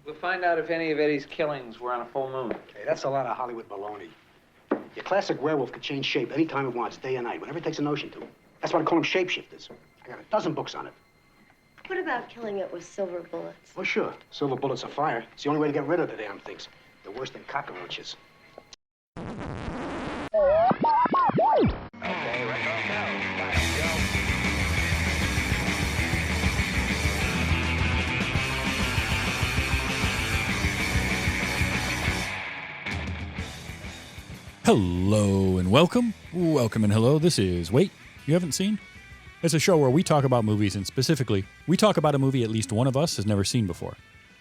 We'll find out if any of Eddie's killings were on a full moon. Hey, that's a lot of Hollywood baloney. Your classic werewolf could change shape anytime it wants, day or night, whenever it takes a notion to. That's why I call them shapeshifters. I got a dozen books on it. What about killing it with silver bullets? Well, sure. Silver bullets are fire. It's the only way to get rid of the damn things. They're worse than cockroaches. Okay, let's go. Let's go. Hello and welcome. Welcome and hello. This is Wait, You Haven't Seen? It's a show where we talk about movies, and specifically, we talk about a movie at least one of us has never seen before.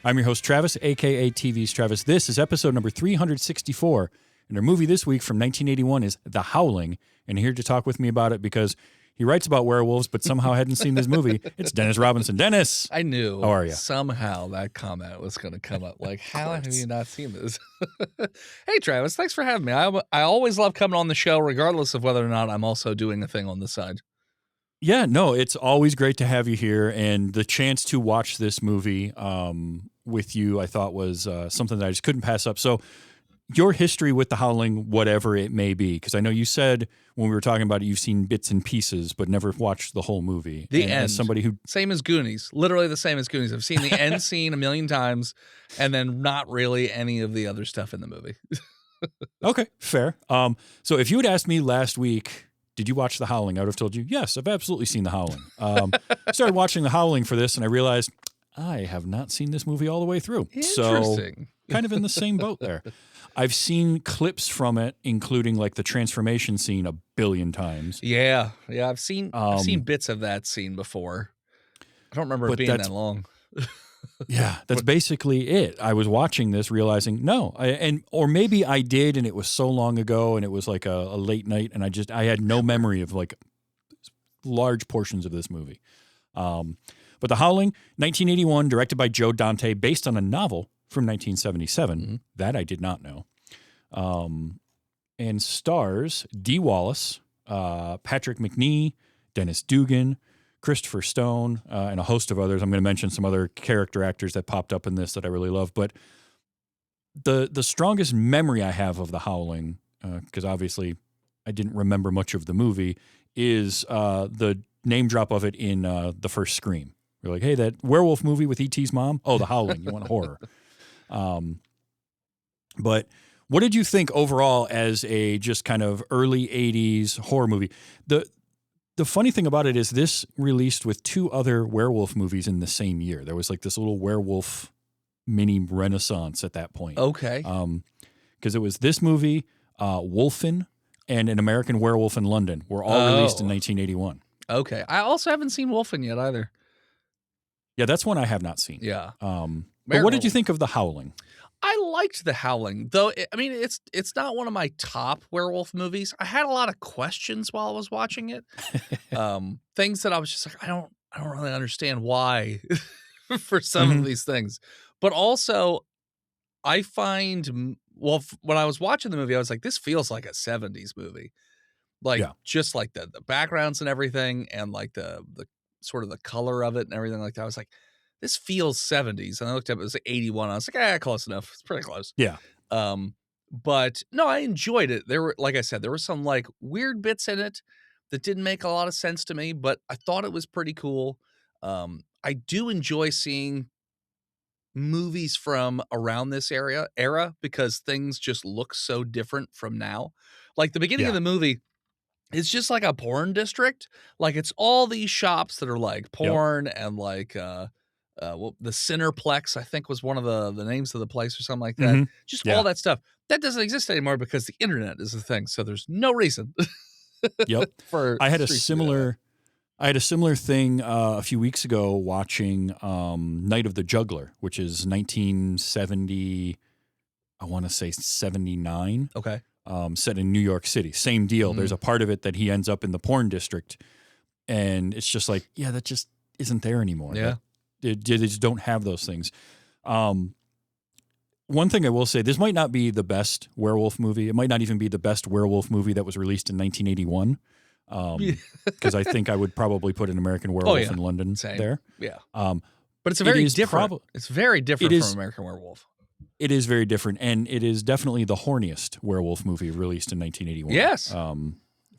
I'm your host, Travis, a.k.a. TV's Travis. This is episode number 364, and our movie this week from 1981 is The Howling, and here to talk with me about it because he writes about werewolves but somehow hadn't seen this movie, it's Dennis Robinson. Dennis! I knew How are you? somehow that comment was going to come up. Like, how have you not seen this? Hey, Travis, thanks for having me. I always love coming on the show, regardless of whether or not I'm also doing a thing on the side. Yeah, no, it's always great to have you here, and the chance to watch this movie with you, I thought was something that I just couldn't pass up. So your history with The Howling, whatever it may be, because I know you said when we were talking about it, you've seen bits and pieces, but never watched the whole movie. The and end. As somebody who Same as Goonies. Literally the same as Goonies. I've seen the end scene a million times, and then not really any of the other stuff in the movie. Okay, fair. So if you had asked me last week, did you watch The Howling? I would have told you, yes, I've absolutely seen The Howling. I started watching The Howling for this, and I realized I have not seen this movie all the way through. So Interesting. kind of in the same boat there. I've seen clips from it, including like the transformation scene a billion times. Yeah. I've seen bits of that scene before. I don't remember it being that long. Yeah, that's basically it. I was watching this realizing, or maybe I did and it was so long ago and it was like a late night and I had no memory of like large portions of this movie. But The Howling, 1981, directed by Joe Dante, based on a novel from 1977. Mm-hmm. That I did not know. And stars Dee Wallace, Patrick McNee, Dennis Dugan, Christopher Stone, and a host of others. I'm going to mention some other character actors that popped up in this that I really love. But the strongest memory I have of The Howling, because obviously I didn't remember much of the movie, is the name drop of it in the first Scream. You're like, hey, that werewolf movie with E.T.'s mom? Oh, The Howling. You want a horror. But what did you think overall as a just kind of early 80s horror movie? The funny thing about it is this released with two other werewolf movies in the same year. There was like this little werewolf mini renaissance at that point. Okay. Because it was this movie, Wolfen, and An American Werewolf in London were all released in 1981. Okay. I also haven't seen Wolfen yet either. Yeah, that's one I have not seen. Yeah. But what did you think of The Howling? I liked The Howling, though. It's not one of my top werewolf movies. I had a lot of questions while I was watching it. Things that I was just like, I don't really understand why for some of these things. But also, I find, when I was watching the movie, I was like, this feels like a 70s movie. Like, just like the backgrounds and everything, and like the sort of the color of it and everything like that. I was like, this feels 70s. And I looked up, it was like 81. I was like, close enough. It's pretty close. Yeah. But no, I enjoyed it. There were, like I said, there were some like weird bits in it that didn't make a lot of sense to me, but I thought it was pretty cool. I do enjoy seeing movies from around this era because things just look so different from now. Like the beginning of the movie, it's just like a porn district. Like it's all these shops that are like porn and like the Cineplex, I think, was one of the names of the place or something like that. Mm-hmm. Just all that stuff. That doesn't exist anymore because the internet is a thing. So there's no reason. I had a similar thing a few weeks ago watching Night of the Juggler, which is 1970, I want to say 79. Okay. Set in New York City. Same deal. Mm-hmm. There's a part of it that he ends up in the porn district, and it's just like, that just isn't there anymore. Yeah. They just don't have those things. One thing I will say, this might not be the best werewolf movie. It might not even be the best werewolf movie that was released in 1981. Because I think I would probably put An American Werewolf in London there. Yeah. But it's very is different. It's very different from American Werewolf. It is very different, and it is definitely the horniest werewolf movie released in 1981. Yes.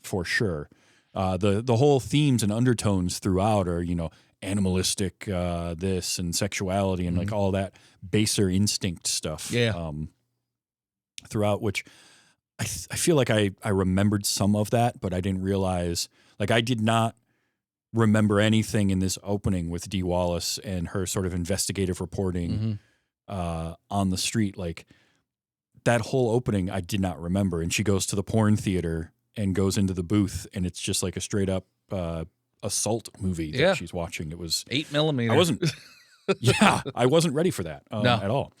For sure. The whole themes and undertones throughout are, animalistic this and sexuality and like all that baser instinct stuff. Yeah. Throughout, which I feel like I remembered some of that, but I didn't realize, like I did not remember anything in this opening with Dee Wallace and her sort of investigative reporting on the street. Like that whole opening I did not remember. And she goes to the porn theater and goes into the booth, and it's just like a straight up assault movie that she's watching. It was 8mm. I wasn't ready for that at all.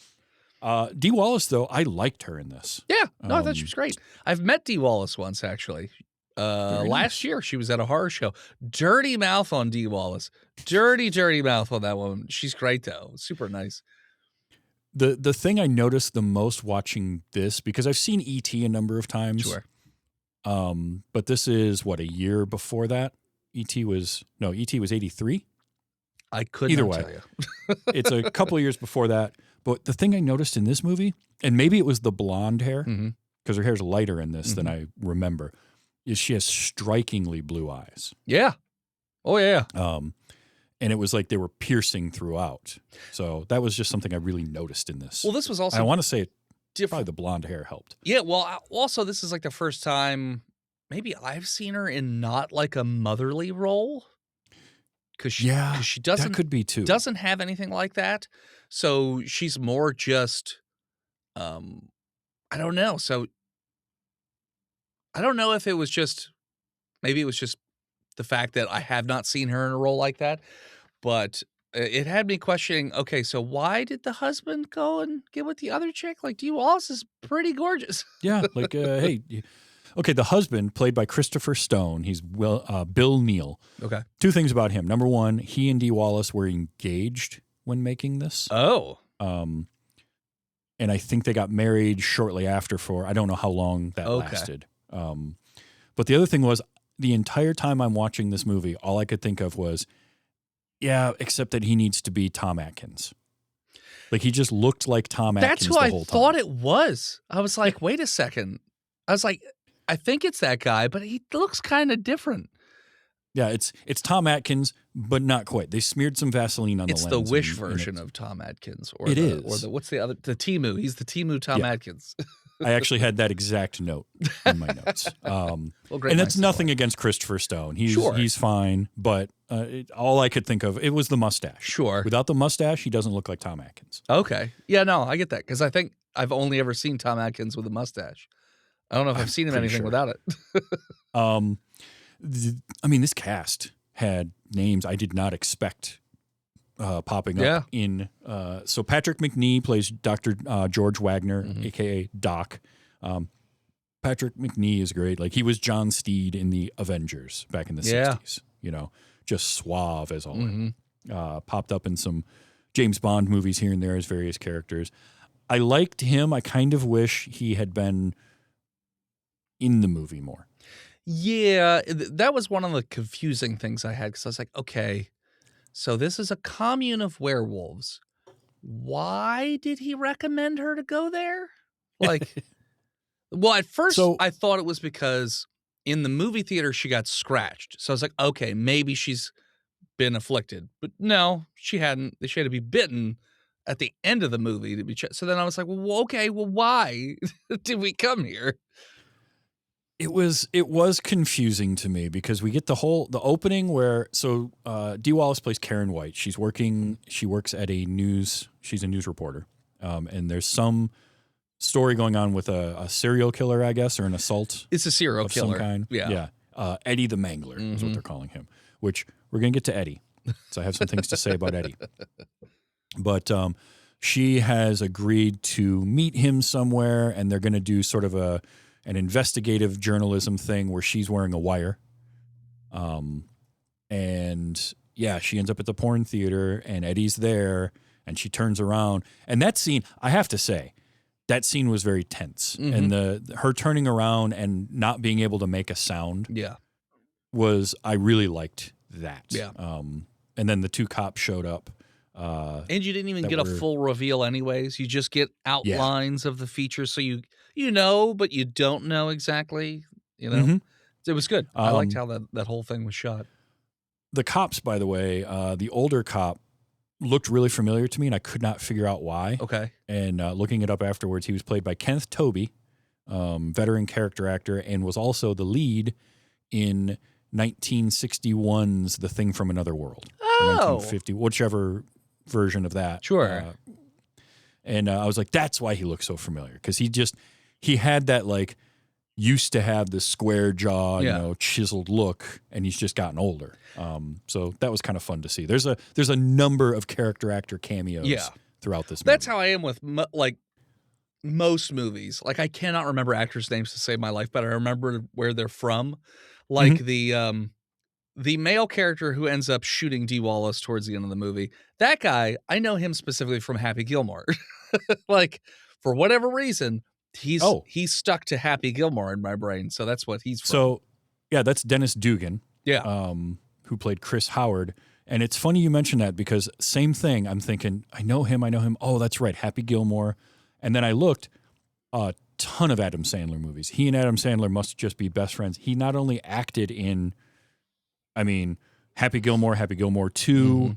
Dee Wallace, though, I liked her in this. Yeah, no, I thought she was great. I've met Dee Wallace once, actually. Last year, she was at a horror show. Dirty mouth on Dee Wallace. Dirty mouth on that woman. She's great, though. Super nice. The thing I noticed the most watching this, because I've seen E.T. a number of times. Sure. But this is, a year before that? E.T. was 83? I couldn't tell you. It's a couple of years before that. But the thing I noticed in this movie, and maybe it was the blonde hair, because her hair's lighter in this than I remember, is she has strikingly blue eyes. Yeah. Oh, yeah. And it was like they were piercing throughout. So that was just something I really noticed in this. Well, this was also I want to say different. Probably the blonde hair helped. Yeah, well, also this is like the first time maybe I've seen her in not like a motherly role. Cause she doesn't, that could be too. Doesn't have anything like that. So she's more just, I don't know. So I don't know if it was just, maybe it was just the fact that I have not seen her in a role like that, but it had me questioning, okay, so why did the husband go and get with the other chick? Like, Dee Wallace is pretty gorgeous. Yeah, like, hey, okay, the husband, played by Christopher Stone, he's Bill Neal. Okay. Two things about him. Number one, he and Dee Wallace were engaged when making this. Oh. And I think they got married shortly after I don't know how long that lasted. But the other thing was, the entire time I'm watching this movie, all I could think of was, yeah, except that he needs to be Tom Atkins. Like, he just looked like Tom Atkins the whole time. That's who I thought it was. I was like, wait a second. I was like, I think it's that guy, but he looks kind of different. Yeah, it's Tom Atkins, but not quite. They smeared some Vaseline on the lens. It's the Wish version of Tom Atkins. Or what's the other? The Timu. He's the Timu Tom Atkins. I actually had that exact note in my notes. And that's nothing against Christopher Stone. He's fine, but all I could think of, it was the mustache. Sure. Without the mustache, he doesn't look like Tom Atkins. Okay. Yeah, no, I get that, because I think I've only ever seen Tom Atkins with a mustache. I don't know if I've seen him anything without it. This cast had names I did not expect popping up in. So Patrick McNee plays Dr. George Wagner, a.k.a. Doc. Patrick McNee is great. Like, he was John Steed in the Avengers back in the 60s. Just suave as all. Popped up in some James Bond movies here and there as various characters. I liked him. I kind of wish he had been in the movie more. Yeah, that was one of the confusing things I had, because I was like, okay, so this is a commune of werewolves. Why did he recommend her to go there? Like, well, at first I thought it was because in the movie theater she got scratched. So I was like, okay, maybe she's been afflicted. But no, she hadn't. She had to be bitten at the end of the movie to be checked. So then I was like, well, okay, well, why did we come here? It was confusing to me, because we get the opening where Dee Wallace plays Karen White. She works at she's a news reporter. And there's some story going on with a serial killer, I guess, or an assault. It's a serial killer. Some kind. Yeah. Eddie the Mangler is what they're calling him, which we're going to get to Eddie. So I have some things to say about Eddie. But she has agreed to meet him somewhere, and they're going to do sort of an investigative journalism thing where she's wearing a wire. And yeah, she ends up at the porn theater, and Eddie's there, and she turns around. And that scene, I have to say, that scene was very tense. And her turning around and not being able to make a sound I really liked that. Yeah. And then the two cops showed up And you didn't even that get a were- full reveal anyways. You just get outlines of the features, so you know, but you don't know exactly, you know. Mhm. It was good. I liked Um, how that whole thing was shot. The cops, by the way, the older cop looked really familiar to me, and I could not figure out why. Okay. And looking it up afterwards, he was played by Kenneth Tobey, veteran character actor, and was also the lead in 1961's The Thing from Another World. Or 1950, whichever version of that. Sure. And I was like, that's why he looks so familiar, because he had that like used to have the square jaw, chiseled look, and he's just gotten older. So that was kind of fun to see. There's a number of character actor cameos throughout this movie. That's how I am with most movies. Like, I cannot remember actors' names to save my life, but I remember where they're from. Like the male character who ends up shooting Dee Wallace towards the end of the movie. That guy, I know him specifically from Happy Gilmore. Like, for whatever reason, he's stuck to Happy Gilmore in my brain. So that's what he's from. So, yeah, that's Dennis Dugan. Yeah. Who played Chris Howard. And it's funny you mention that, because same thing. I'm thinking, I know him. Oh, that's right, Happy Gilmore. And then I looked, a ton of Adam Sandler movies. He and Adam Sandler must just be best friends. He not only acted in, Happy Gilmore 2.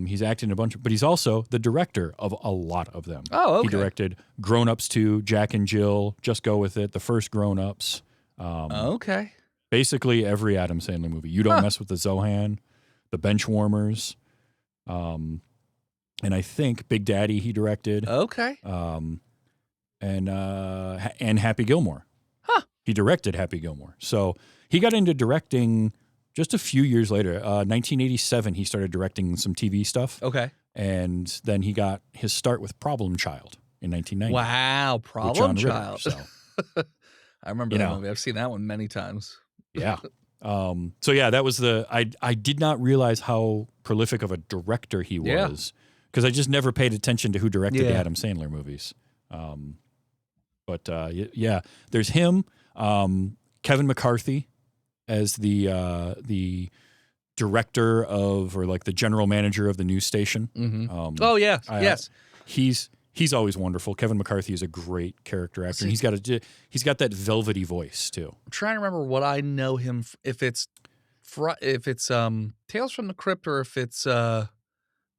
He's acted in a bunch, but he's also the director of a lot of them. Oh, okay. He directed Grown Ups 2, Jack and Jill, Just Go With It, the first Grown Ups. Okay. Basically every Adam Sandler movie. You Don't Mess with the Zohan, The Benchwarmers, and I think Big Daddy he directed. Okay. And Happy Gilmore. Huh. He directed Happy Gilmore. So he got into directing just a few years later. 1987, he started directing some TV stuff. Okay. And then he got his start with Problem Child in 1990. Wow, with Problem John Ritter, Child. so. I remember that movie. I've seen that one many times. Yeah. So yeah, that was I did not realize how prolific of a director he was, because I just never paid attention to who directed the Adam Sandler movies. But there's him, Kevin McCarthy as the director of, or like the general manager of the news station. Oh yeah, yes. He's always wonderful. Kevin McCarthy is a great character actor. And he's got that velvety voice too. I'm trying to remember what I know him if it's Tales from the Crypt, or if it's what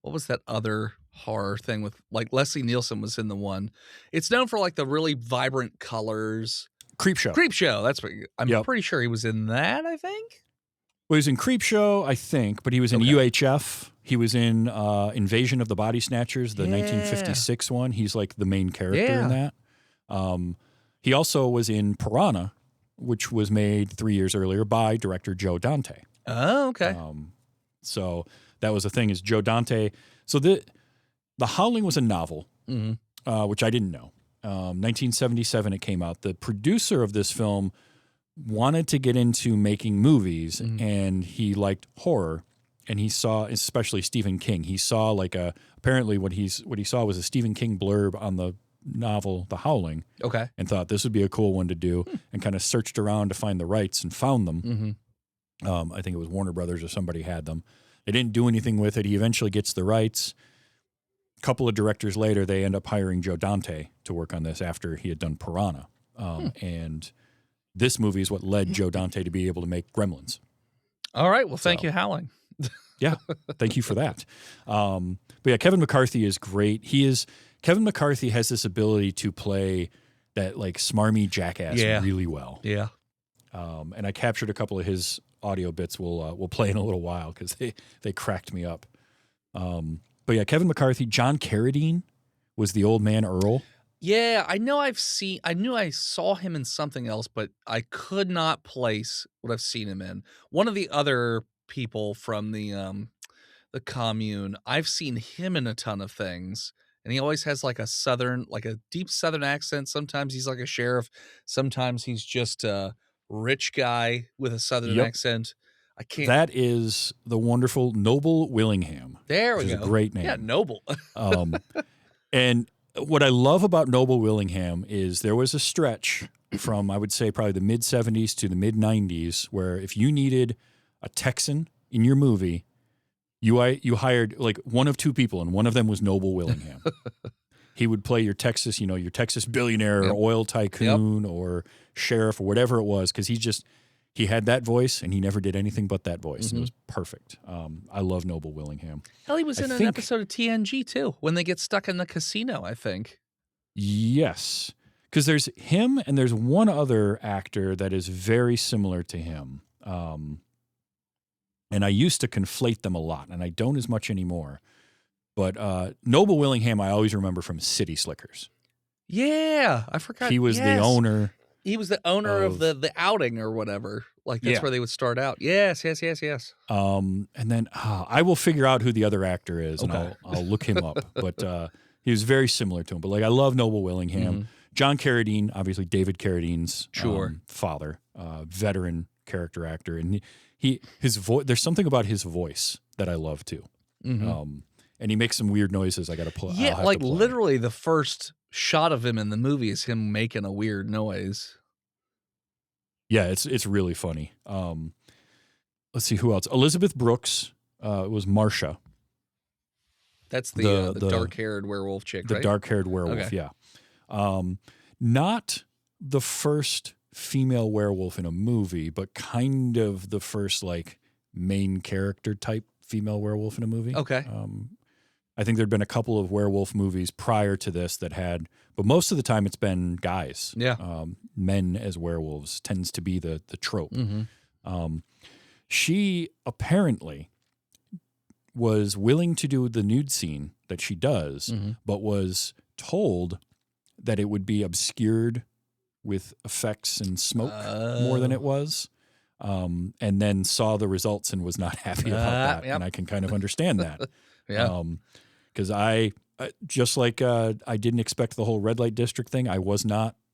was that other horror thing with, like, Leslie Nielsen was in the one. It's known for like the really vibrant colors. Creepshow. That's what I'm pretty sure he was in that, I think. Well, he was in Creepshow, I think, but he was in UHF. He was in Invasion of the Body Snatchers, the 1956 one. He's like the main character in that. He also was in Piranha, which was made 3 years earlier by director Joe Dante. Oh, okay. So that was the thing, is Joe Dante. So the Howling was a novel, which I didn't know. 1977 it came out. The producer of this film wanted to get into making movies, and he liked horror, and he saw, especially Stephen King. He saw apparently what he saw was a Stephen King blurb on the novel The Howling. Okay. And thought this would be a cool one to do, and kind of searched around to find the rights and found them. I think it was Warner Brothers or somebody had them. They didn't do anything with it. He eventually gets the rights. A couple of directors later, they end up hiring Joe Dante to work on this after he had done Piranha. And this movie is what led Joe Dante to be able to make Gremlins. All right. Well, thank you, Howling. Yeah. Thank you for that. But yeah, Kevin McCarthy is great. Kevin McCarthy has this ability to play that like smarmy jackass really well. Yeah. And I captured a couple of his audio bits. We'll play in a little while, because they cracked me up. But yeah, Kevin McCarthy. John Carradine was the old man Earl. Yeah, I knew I saw him in something else, but I could not place what I've seen him in. One of the other people from the commune, I've seen him in a ton of things, and he always has like a deep Southern accent. Sometimes he's like a sheriff. Sometimes he's just a rich guy with a Southern accent. I can't. That is the wonderful Noble Willingham. There we go. Which is a great name. Yeah, Noble. And what I love about Noble Willingham is there was a stretch from, I would say, probably the mid-'70s to the mid-'90s where if you needed a Texan in your movie, You hired like one of two people, and one of them was Noble Willingham. He would play your Texas billionaire or oil tycoon or sheriff or whatever it was, because he had that voice, and he never did anything but that voice. And it was perfect. I love Noble Willingham. Hell, he was in an episode of TNG too, when they get stuck in the casino, I think. Yes, because there's him and there's one other actor that is very similar to him. And I used to conflate them a lot, and I don't as much anymore. But Noble Willingham, I always remember from City Slickers. Yeah, I forgot. He was the owner. He was the owner of the outing or whatever. Like, that's where they would start out. Yes. And then I will figure out who the other actor is, and I'll look him up. But he was very similar to him. But like, I love Noble Willingham. John Carradine, obviously David Carradine's father, veteran character actor, and his voice. There's something about his voice that I love too. And he makes some weird noises. I got to play. Yeah, like literally the first shot of him in the movie is him making a weird noise. Yeah, it's really funny. Let's see who else. Elizabeth Brooks was Marcia. That's the dark-haired werewolf chick, right? The dark-haired werewolf, yeah. Not the first female werewolf in a movie, but kind of the first like main character type female werewolf in a movie. Okay. I think there'd been a couple of werewolf movies prior to this that had, but most of the time it's been guys. Yeah. Men as werewolves tends to be the trope. She apparently was willing to do the nude scene that she does, but was told that it would be obscured with effects and smoke more than it was. And then saw the results and was not happy about that. And I can kind of understand that. Because I just like I didn't expect the whole red light district thing. I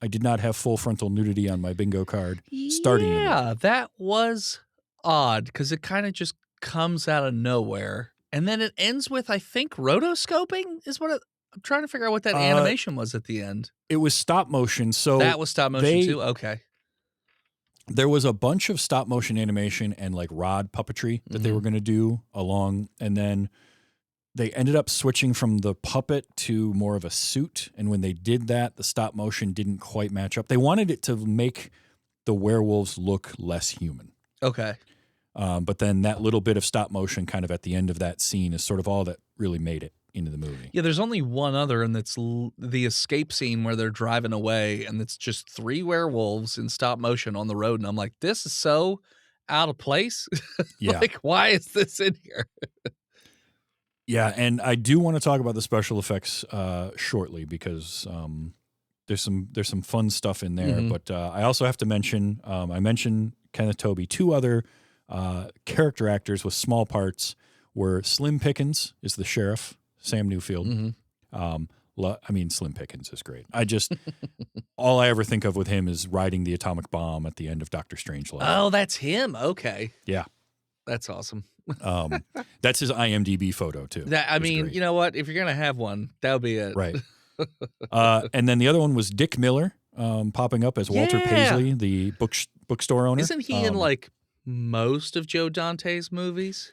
did not have full frontal nudity on my bingo card starting. Yeah, that was odd because it kind of just comes out of nowhere. And then it ends with, I think, rotoscoping is what I'm trying to figure out what that animation was at the end. It was stop motion. So that was stop motion too? Okay. There was a bunch of stop motion animation and like rod puppetry that they were going to do along. And then they ended up switching from the puppet to more of a suit. And when they did that, the stop motion didn't quite match up. They wanted it to make the werewolves look less human. Okay. But then that little bit of stop motion kind of at the end of that scene is sort of all that really made it into the movie. Yeah, there's only one other, and that's the escape scene where they're driving away, and it's just 3 werewolves in stop motion on the road. And I'm like, this is so out of place. Yeah. Like, why is this in here? Yeah, and I do want to talk about the special effects shortly because there's some fun stuff in there. But I also have to mention, I mentioned Kenneth Tobey. 2 other character actors with small parts were Slim Pickens is the sheriff, Sam Newfield. I mean, Slim Pickens is great. All I ever think of with him is riding the atomic bomb at the end of Doctor Strangelove. Oh, that's him. Okay. Yeah. That's awesome. That's his IMDb photo too. I mean, great. You know what? If you're going to have one, that would be it. Right. And then the other one was Dick Miller popping up as Walter Paisley, the bookstore owner. Isn't he in like most of Joe Dante's movies?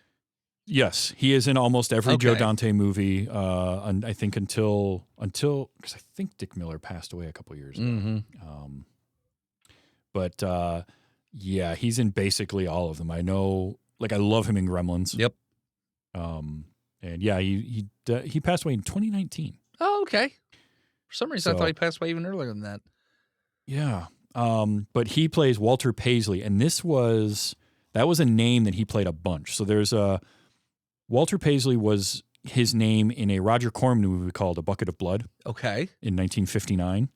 Yes, he is in almost every Joe Dante movie. I think until because I think Dick Miller passed away a couple years ago. But yeah, he's in basically all of them. I know, like I love him in Gremlins. Yep. And yeah, he passed away in 2019. Oh, okay. For some reason, I thought he passed away even earlier than that. Yeah. But he plays Walter Paisley, and that was a name that he played a bunch. So there's Walter Paisley was his name in a Roger Corman movie called A Bucket of Blood. Okay. In 1959.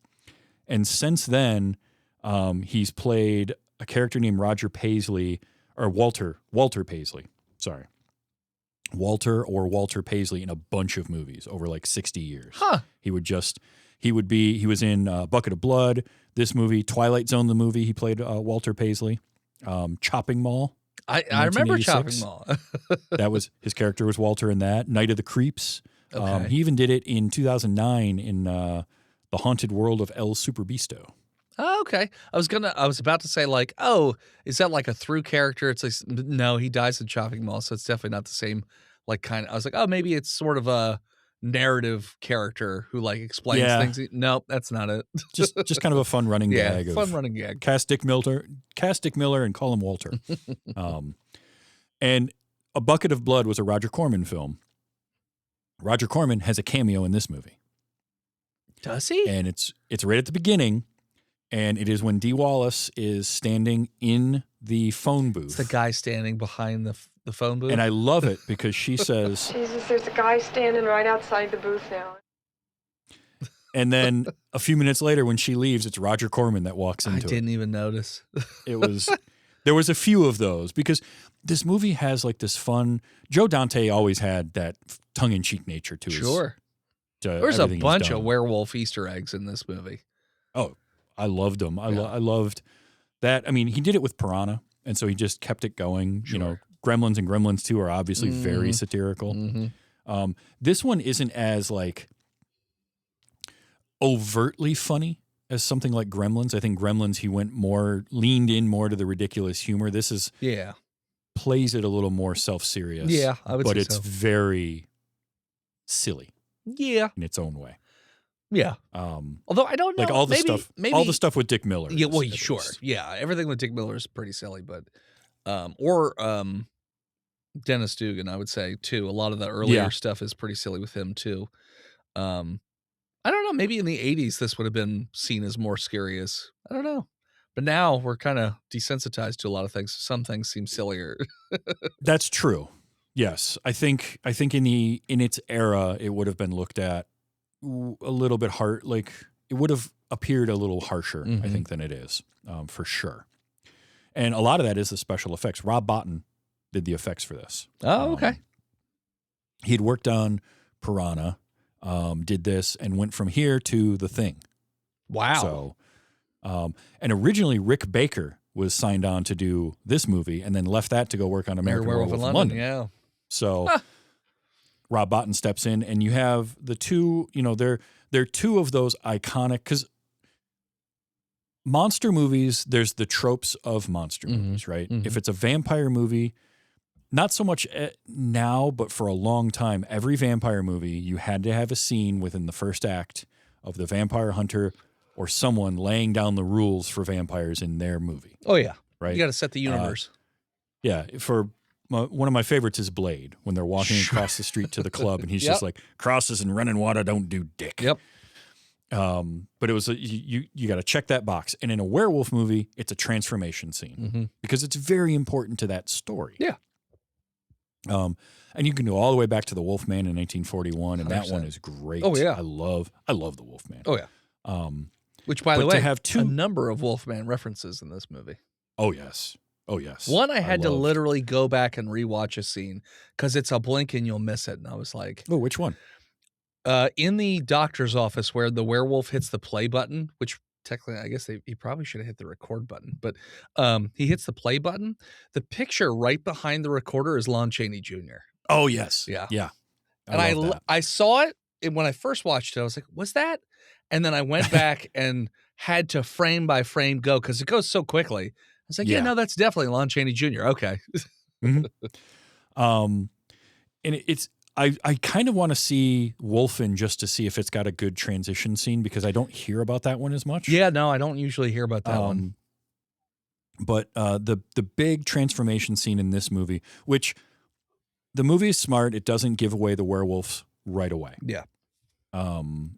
And since then, he's played a character named Roger Paisley, or Walter Paisley. Sorry. Walter Paisley in a bunch of movies over like 60 years. Huh. He was in Bucket of Blood, this movie, Twilight Zone, the movie, he played Walter Paisley. Chopping Mall. I remember Chopping Mall. That was, his character was Walter in that. Night of the Creeps. Okay. He even did it in 2009 in The Haunted World of El Superbeasto. Oh, okay. I was about to say like, oh, is that like a through character? It's like, no, he dies in Chopping Mall, so it's definitely not the same Like I was like, oh, maybe it's sort of a narrative character who like explains things. Nope, that's not it. just kind of a fun running gag. Fun running gag. Cast Dick Miller, and call him Walter. And A Bucket of Blood was a Roger Corman film. Roger Corman has a cameo in this movie. Does he? And it's right at the beginning, and it is when Dee Wallace is standing in the phone booth. It's the guy standing behind the phone booth. And I love it because she says, Jesus, there's a guy standing right outside the booth now. and then a few minutes later when she leaves, it's Roger Corman that walks into it. I didn't even notice. There was a few of those because this movie has like this fun, Joe Dante always had that tongue-in-cheek nature to his. Sure. There's a bunch of werewolf Easter eggs in this movie. Oh, I loved them. I loved that. I mean, he did it with Piranha, and so he just kept it going. Sure. You know, Gremlins and Gremlins 2 are obviously very satirical. Mm-hmm. This one isn't as like overtly funny as something like Gremlins. I think Gremlins, he leaned in more to the ridiculous humor. This is plays it a little more self-serious. Yeah, I would say so. But it's very silly. Yeah. In its own way. Yeah. Although I don't know. Like all the stuff with Dick Miller. Yeah, well, sure. Yeah, everything with Dick Miller is pretty silly, but or Dennis Dugan, I would say too. A lot of the earlier stuff is pretty silly with him too. I don't know. Maybe in the 80s this would have been seen as more scary as I don't know. But now we're kind of desensitized to a lot of things. Some things seem sillier. That's true. Yes, I think in its era it would have been looked at a little bit hard. Like it would have appeared a little harsher, I think, than it is for sure. And a lot of that is the special effects. Rob Bottin did the effects for this. Oh, okay. He had worked on Piranha, did this, and went from here to The Thing. Wow. So, and originally Rick Baker was signed on to do this movie, and then left that to go work on American Werewolf in London. Yeah. So Rob Bottin steps in, and you have the two, you know, they're two of those iconic, because monster movies, there's the tropes of monster movies, right? If it's a vampire movie, not so much now, but for a long time, every vampire movie, you had to have a scene within the first act of the vampire hunter or someone laying down the rules for vampires in their movie. Oh, yeah. Right? You got to set the universe. For one of my favorites is Blade, when they're walking across the street to the club, and he's just like, crosses and running water don't do dick. Yep. But it was you got to check that box. And in a werewolf movie, it's a transformation scene because it's very important to that story. Yeah. And you can go all the way back to the Wolfman in 1941, and 100%. That one is great. Oh yeah, I love the Wolfman. Oh yeah. Which, by the way, to have a number of Wolfman references in this movie. Oh yes. Oh yes. One I had to literally go back and rewatch a scene because it's a blink and you'll miss it, and I was like, oh, which one? In the doctor's office where the werewolf hits the play button, which technically I guess he probably should have hit the record button, but he hits the play button. The picture right behind the recorder is Lon Chaney Jr. Oh yes. Yeah. Yeah. I saw it, and when I first watched it, I was like, "What's that?" And then I went back and had to frame by frame go because it goes so quickly. I was like, "Yeah, no, that's definitely Lon Chaney Jr." Okay. And it's I kind of want to see Wolfen just to see if it's got a good transition scene because I don't hear about that one as much. Yeah, no, I don't usually hear about that one. But the big transformation scene in this movie, which the movie is smart, it doesn't give away the werewolves right away. Yeah. And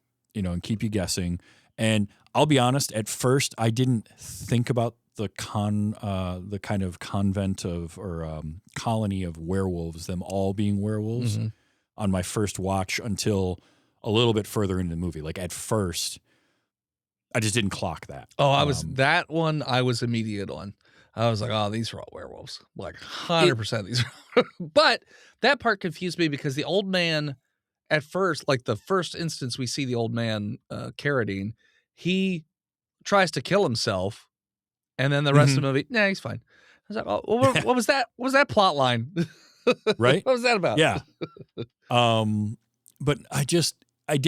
keep you guessing. And I'll be honest, at first I didn't think about the kind of convent of or colony of werewolves, them all being werewolves on my first watch until a little bit further into the movie. Like at first, I just didn't clock that. Oh, that one I was immediate on. I was like, oh, these are all werewolves. Like 100% these are. But that part confused me because the old man at first, like the first instance we see the old man, Carradine, he tries to kill himself. And then the rest of the movie, nah, he's fine. I was like, oh, what was that? What was that plot line? Right? What was that about? Yeah. But it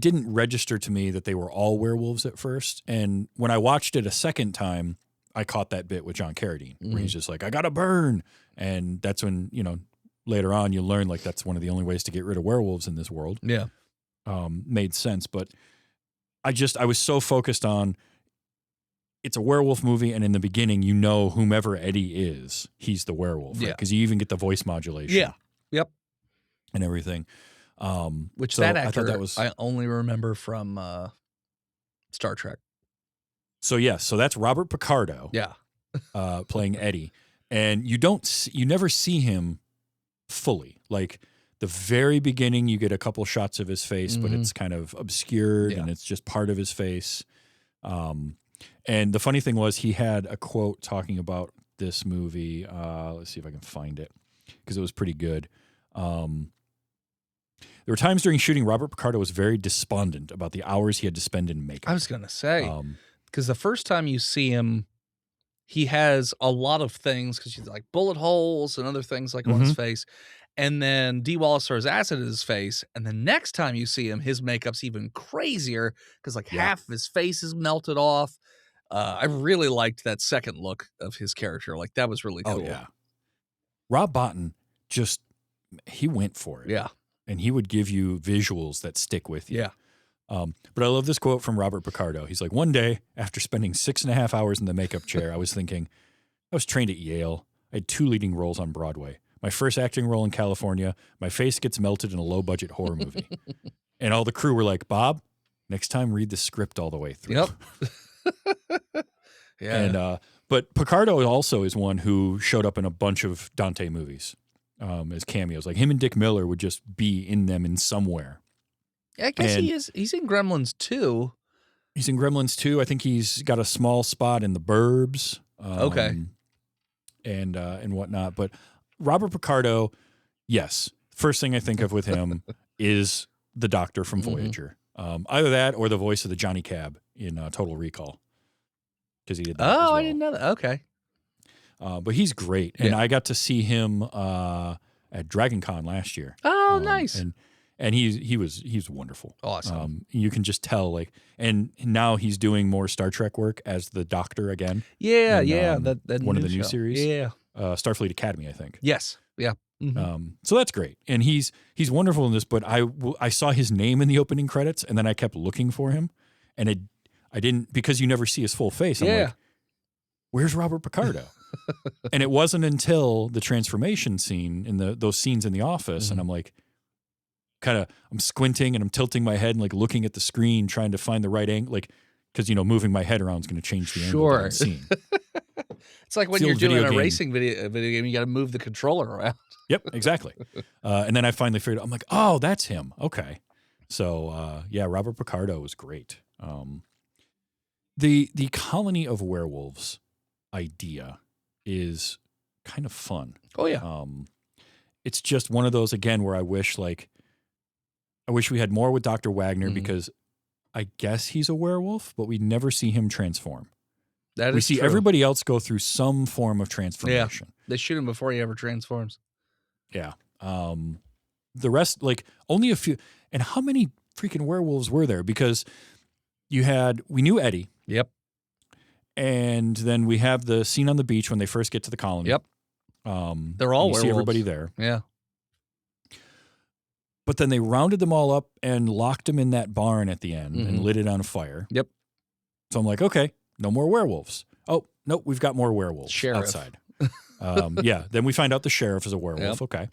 didn't register to me that they were all werewolves at first. And when I watched it a second time, I caught that bit with John Carradine where he's just like, I got to burn. And that's when, later on you learn like that's one of the only ways to get rid of werewolves in this world. Yeah. Made sense. But I was so focused on it's a werewolf movie, and in the beginning, you know whomever Eddie is, he's the werewolf. Yeah. Because you even get the voice modulation. Yeah. Yep. And everything. Which so that actor, I thought that was... I only remember from Star Trek. So, yes. So that's Robert Picardo. Yeah. Playing Eddie. And you never see him fully. Like, the very beginning, you get a couple shots of his face, but it's kind of obscured and it's just part of his face. And the funny thing was he had a quote talking about this movie. Let's see if I can find it because it was pretty good. There were times during shooting, Robert Picardo was very despondent about the hours he had to spend in makeup. I was going to say, because the first time you see him, he has a lot of things because he's like bullet holes and other things like on his face. And then Dee Wallace throws acid in his face. And the next time you see him, his makeup's even crazier because like half of his face is melted off. I really liked that second look of his character. Like that was really cool. Oh, yeah. Rob Bottin he went for it. Yeah. And he would give you visuals that stick with you. Yeah. But I love this quote from Robert Picardo. He's like, one day, after spending 6.5 hours in the makeup chair, I was thinking, I was trained at Yale. I had 2 leading roles on Broadway. My first acting role in California, my face gets melted in a low-budget horror movie. And all the crew were like, Bob, next time read the script all the way through. Yep. Yeah. And but Picardo also is one who showed up in a bunch of Dante movies as cameos. Like him and Dick Miller would just be in them in somewhere. I guess he's in Gremlins 2. He's in Gremlins 2. I think he's got a small spot in The Burbs. Okay. And whatnot. But Robert Picardo, yes. First thing I think of with him is the doctor from Voyager. Either that or the voice of the Johnny Cab in Total Recall. Because he did that as well. I didn't know that. Okay. But he's great. And I got to see him at Dragon Con last year. Oh, nice. And he's wonderful. Awesome. You can just tell, like, and now he's doing more Star Trek work as the Doctor again. Yeah, in, that one of the new new show. series. Yeah. Starfleet Academy, I think. Yes. Yeah. So that's great, and he's wonderful in this. But I saw his name in the opening credits, and then I kept looking for him, and I didn't, because you never see his full face. I'm like, where's Robert Picardo? And it wasn't until the transformation scene in those scenes in the office, and I'm like, I'm squinting and I'm tilting my head and like looking at the screen trying to find the right angle, like, because moving my head around is going to change the angle of the scene. It's like when you're doing a racing video game, you got to move the controller around. Yep, exactly. And then I finally figured out, I'm like, oh, that's him. Okay. So Robert Picardo was great. The colony of werewolves idea is kind of fun. Oh yeah. It's just one of those again where I wish we had more with Dr. Wagner because I guess he's a werewolf, but we never see him transform. We see everybody else go through some form of transformation. Yeah. They shoot him before he ever transforms. Yeah. The rest, like only a few. And how many freaking werewolves were there? Because we knew Eddie. Yep. And then we have the scene on the beach when they first get to the colony. Yep. They're all werewolves. See everybody there. Yeah. But then they rounded them all up and locked them in that barn at the end and lit it on fire. Yep. So I'm like, okay, no more werewolves. Oh, nope, we've got more werewolves outside. Then we find out the sheriff is a werewolf. Yep. Okay.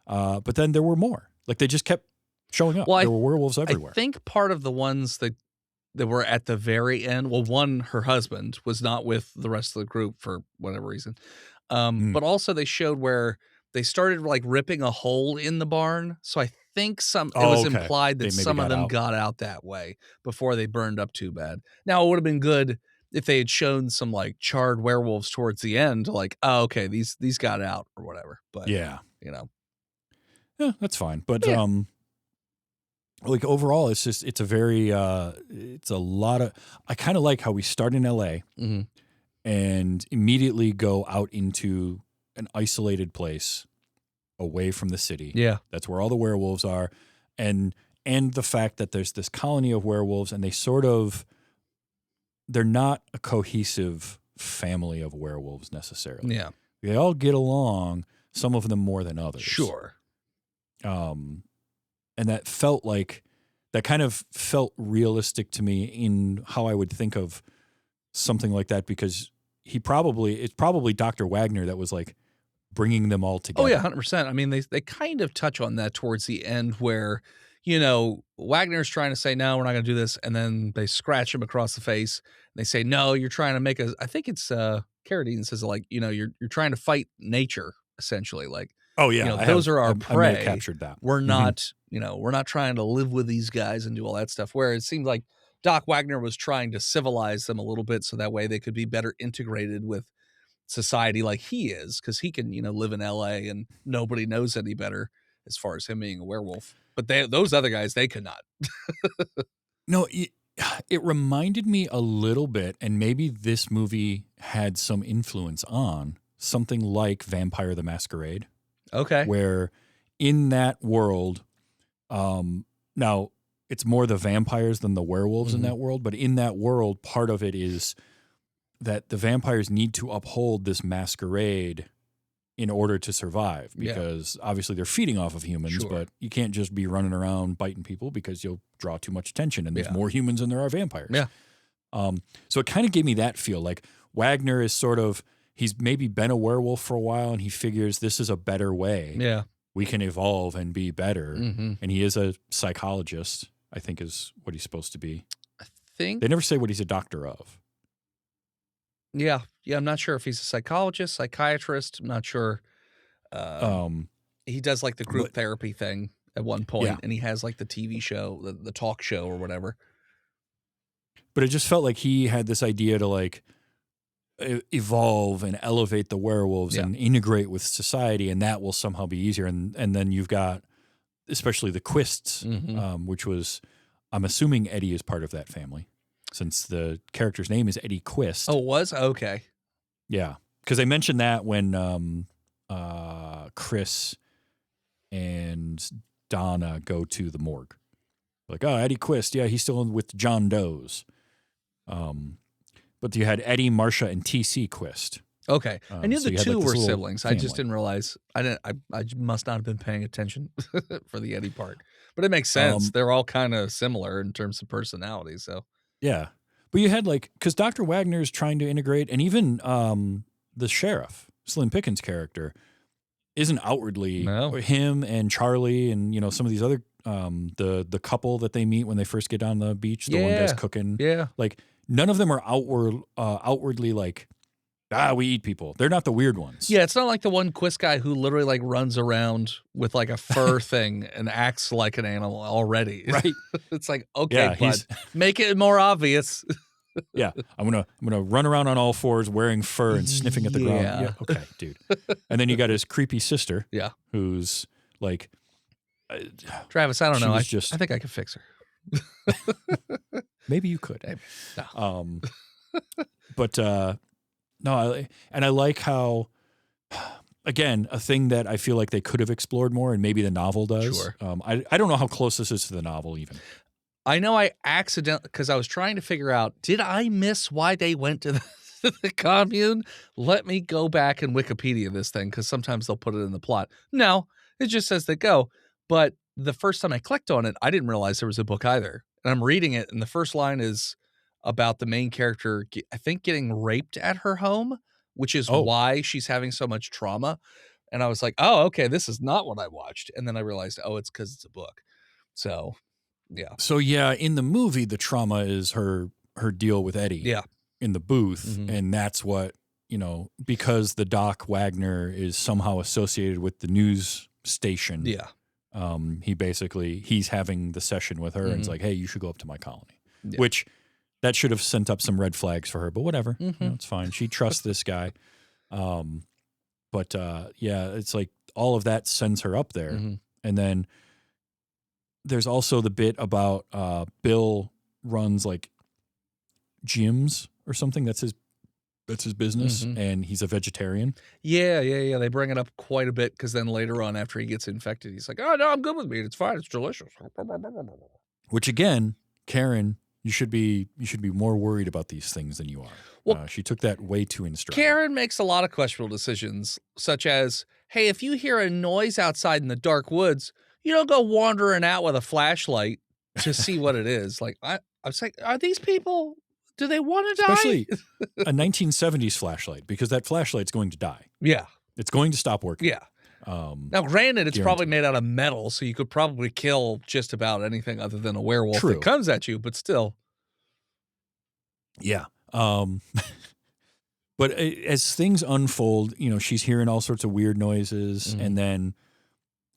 But then there were more. Like they just kept showing up. There were werewolves everywhere. I think part of the ones that were at the very end, well, one, her husband was not with the rest of the group for whatever reason. But also they showed where they started like ripping a hole in the barn. So I think it was implied that some of them got out that way before they burned up too bad. Now it would have been good if they had shown some like charred werewolves towards the end, like, oh, okay, these got out or whatever. But yeah, that's fine. But like overall, it's a very it's a lot of. I kind of like how we start in LA and immediately go out into an isolated place away from the city. Yeah. That's where all the werewolves are. And the fact that there's this colony of werewolves and they're not a cohesive family of werewolves necessarily. Yeah. They all get along some of them more than others. Sure. And that kind of felt realistic to me in how I would think of something like that, because it's probably Dr. Wagner that was like bringing them all together. Oh yeah, 100%. I mean, they kind of touch on that towards the end where, Wagner's trying to say, no, we're not going to do this. And then they scratch him across the face. And they say, no, you're trying to make I think it's Carradine says, like, you're trying to fight nature, essentially. Like, oh yeah, those are our prey. I may have captured that. We're not, we're not trying to live with these guys and do all that stuff. Where it seemed like Doc Wagner was trying to civilize them a little bit so that way they could be better integrated with society like he is, because he can, live in LA and nobody knows any better as far as him being a werewolf. But those other guys, they could not. No, it reminded me a little bit, and maybe this movie had some influence on something like Vampire the Masquerade. Okay. Where in that world, now it's more the vampires than the werewolves in that world, but in that world, part of it is that the vampires need to uphold this masquerade in order to survive, because obviously they're feeding off of humans, but you can't just be running around biting people because you'll draw too much attention, and there's more humans than there are vampires. Yeah. So it kind of gave me that feel. Like Wagner is he's maybe been a werewolf for a while, and he figures this is a better way. Yeah. We can evolve and be better. Mm-hmm. And he is a psychologist, I think is what he's supposed to be. I think. They never say what he's a doctor of. Yeah. Yeah, I'm not sure if he's a psychologist, psychiatrist. I'm not sure. He does like the group therapy thing at one point, and he has like the TV show, the talk show or whatever. But it just felt like he had this idea to like evolve and elevate the werewolves and integrate with society, and that will somehow be easier. And then you've got especially the Quists, which was, I'm assuming Eddie is part of that family, since the character's name is Eddie Quist. Oh, it was? Okay. Yeah, because they mentioned that when Chris and Donna go to the morgue. Like, oh, Eddie Quist, yeah, he's still with John Doe's. But you had Eddie, Marcia, and T.C. Quist. Okay, I knew the two were siblings. Family. I just didn't realize. I must not have been paying attention for the Eddie part. But it makes sense. They're all kind of similar in terms of personality. So yeah, but you had because Dr. Wagner is trying to integrate, and even the sheriff, Slim Pickens' character, isn't outwardly him and Charlie and some of these other the couple that they meet when they first get on the beach. The one guy's cooking. Yeah, like none of them are outwardly like, we eat people. They're not the weird ones. Yeah, it's not like the one Quist guy who literally like runs around with like a fur thing and acts like an animal already. Right. It's like, okay, bud, make it more obvious. Yeah, I'm gonna run around on all fours wearing fur and sniffing at the ground. Yeah, okay, dude. And then you got his creepy sister. Yeah, who's like, Travis. I don't know. I think I could fix her. Maybe you could. Maybe. No. But no, I like how, again, a thing that I feel like they could have explored more, and maybe the novel does. Sure. I don't know how close this is to the novel even. I know I accidentally, because I was trying to figure out, did I miss why they went to the commune? Let me go back and Wikipedia this thing, because sometimes they'll put it in the plot. No, it just says they go. But the first time I clicked on it, I didn't realize there was a book either. And I'm reading it, and the first line is about the main character, I think, getting raped at her home, which is why she's having so much trauma. And I was like, oh, okay, this is not what I watched. And then I realized, it's because it's a book. So... yeah. So yeah, in the movie, the trauma is her deal with Eddie. Yeah. In the booth, and that's what because the Doc Wagner is somehow associated with the news station. Yeah. He's having the session with her, and it's like, hey, you should go up to my colony, which that should have sent up some red flags for her, but whatever, it's fine. She trusts this guy. But it's like all of that sends her up there, and then. There's also the bit about Bill runs like gyms or something. That's his business, and he's a vegetarian. Yeah. They bring it up quite a bit because then later on, after he gets infected, he's like, "Oh no, I'm good with meat. It's fine. It's delicious." Which again, Karen You should be more worried about these things than you are. Well, she took that way too in stride. Karen makes a lot of questionable decisions, such as, hey, if you hear a noise outside in the dark woods, you don't go wandering out with a flashlight to see what it is. Like, I was like, are these people, do they want to die? Especially a 1970s flashlight, because that flashlight's going to die. Yeah. It's going to stop working. Yeah. Now, granted, it's probably made out of metal, so you could probably kill just about anything other than a werewolf that comes at you, but still. Yeah. But as things unfold, she's hearing all sorts of weird noises, and then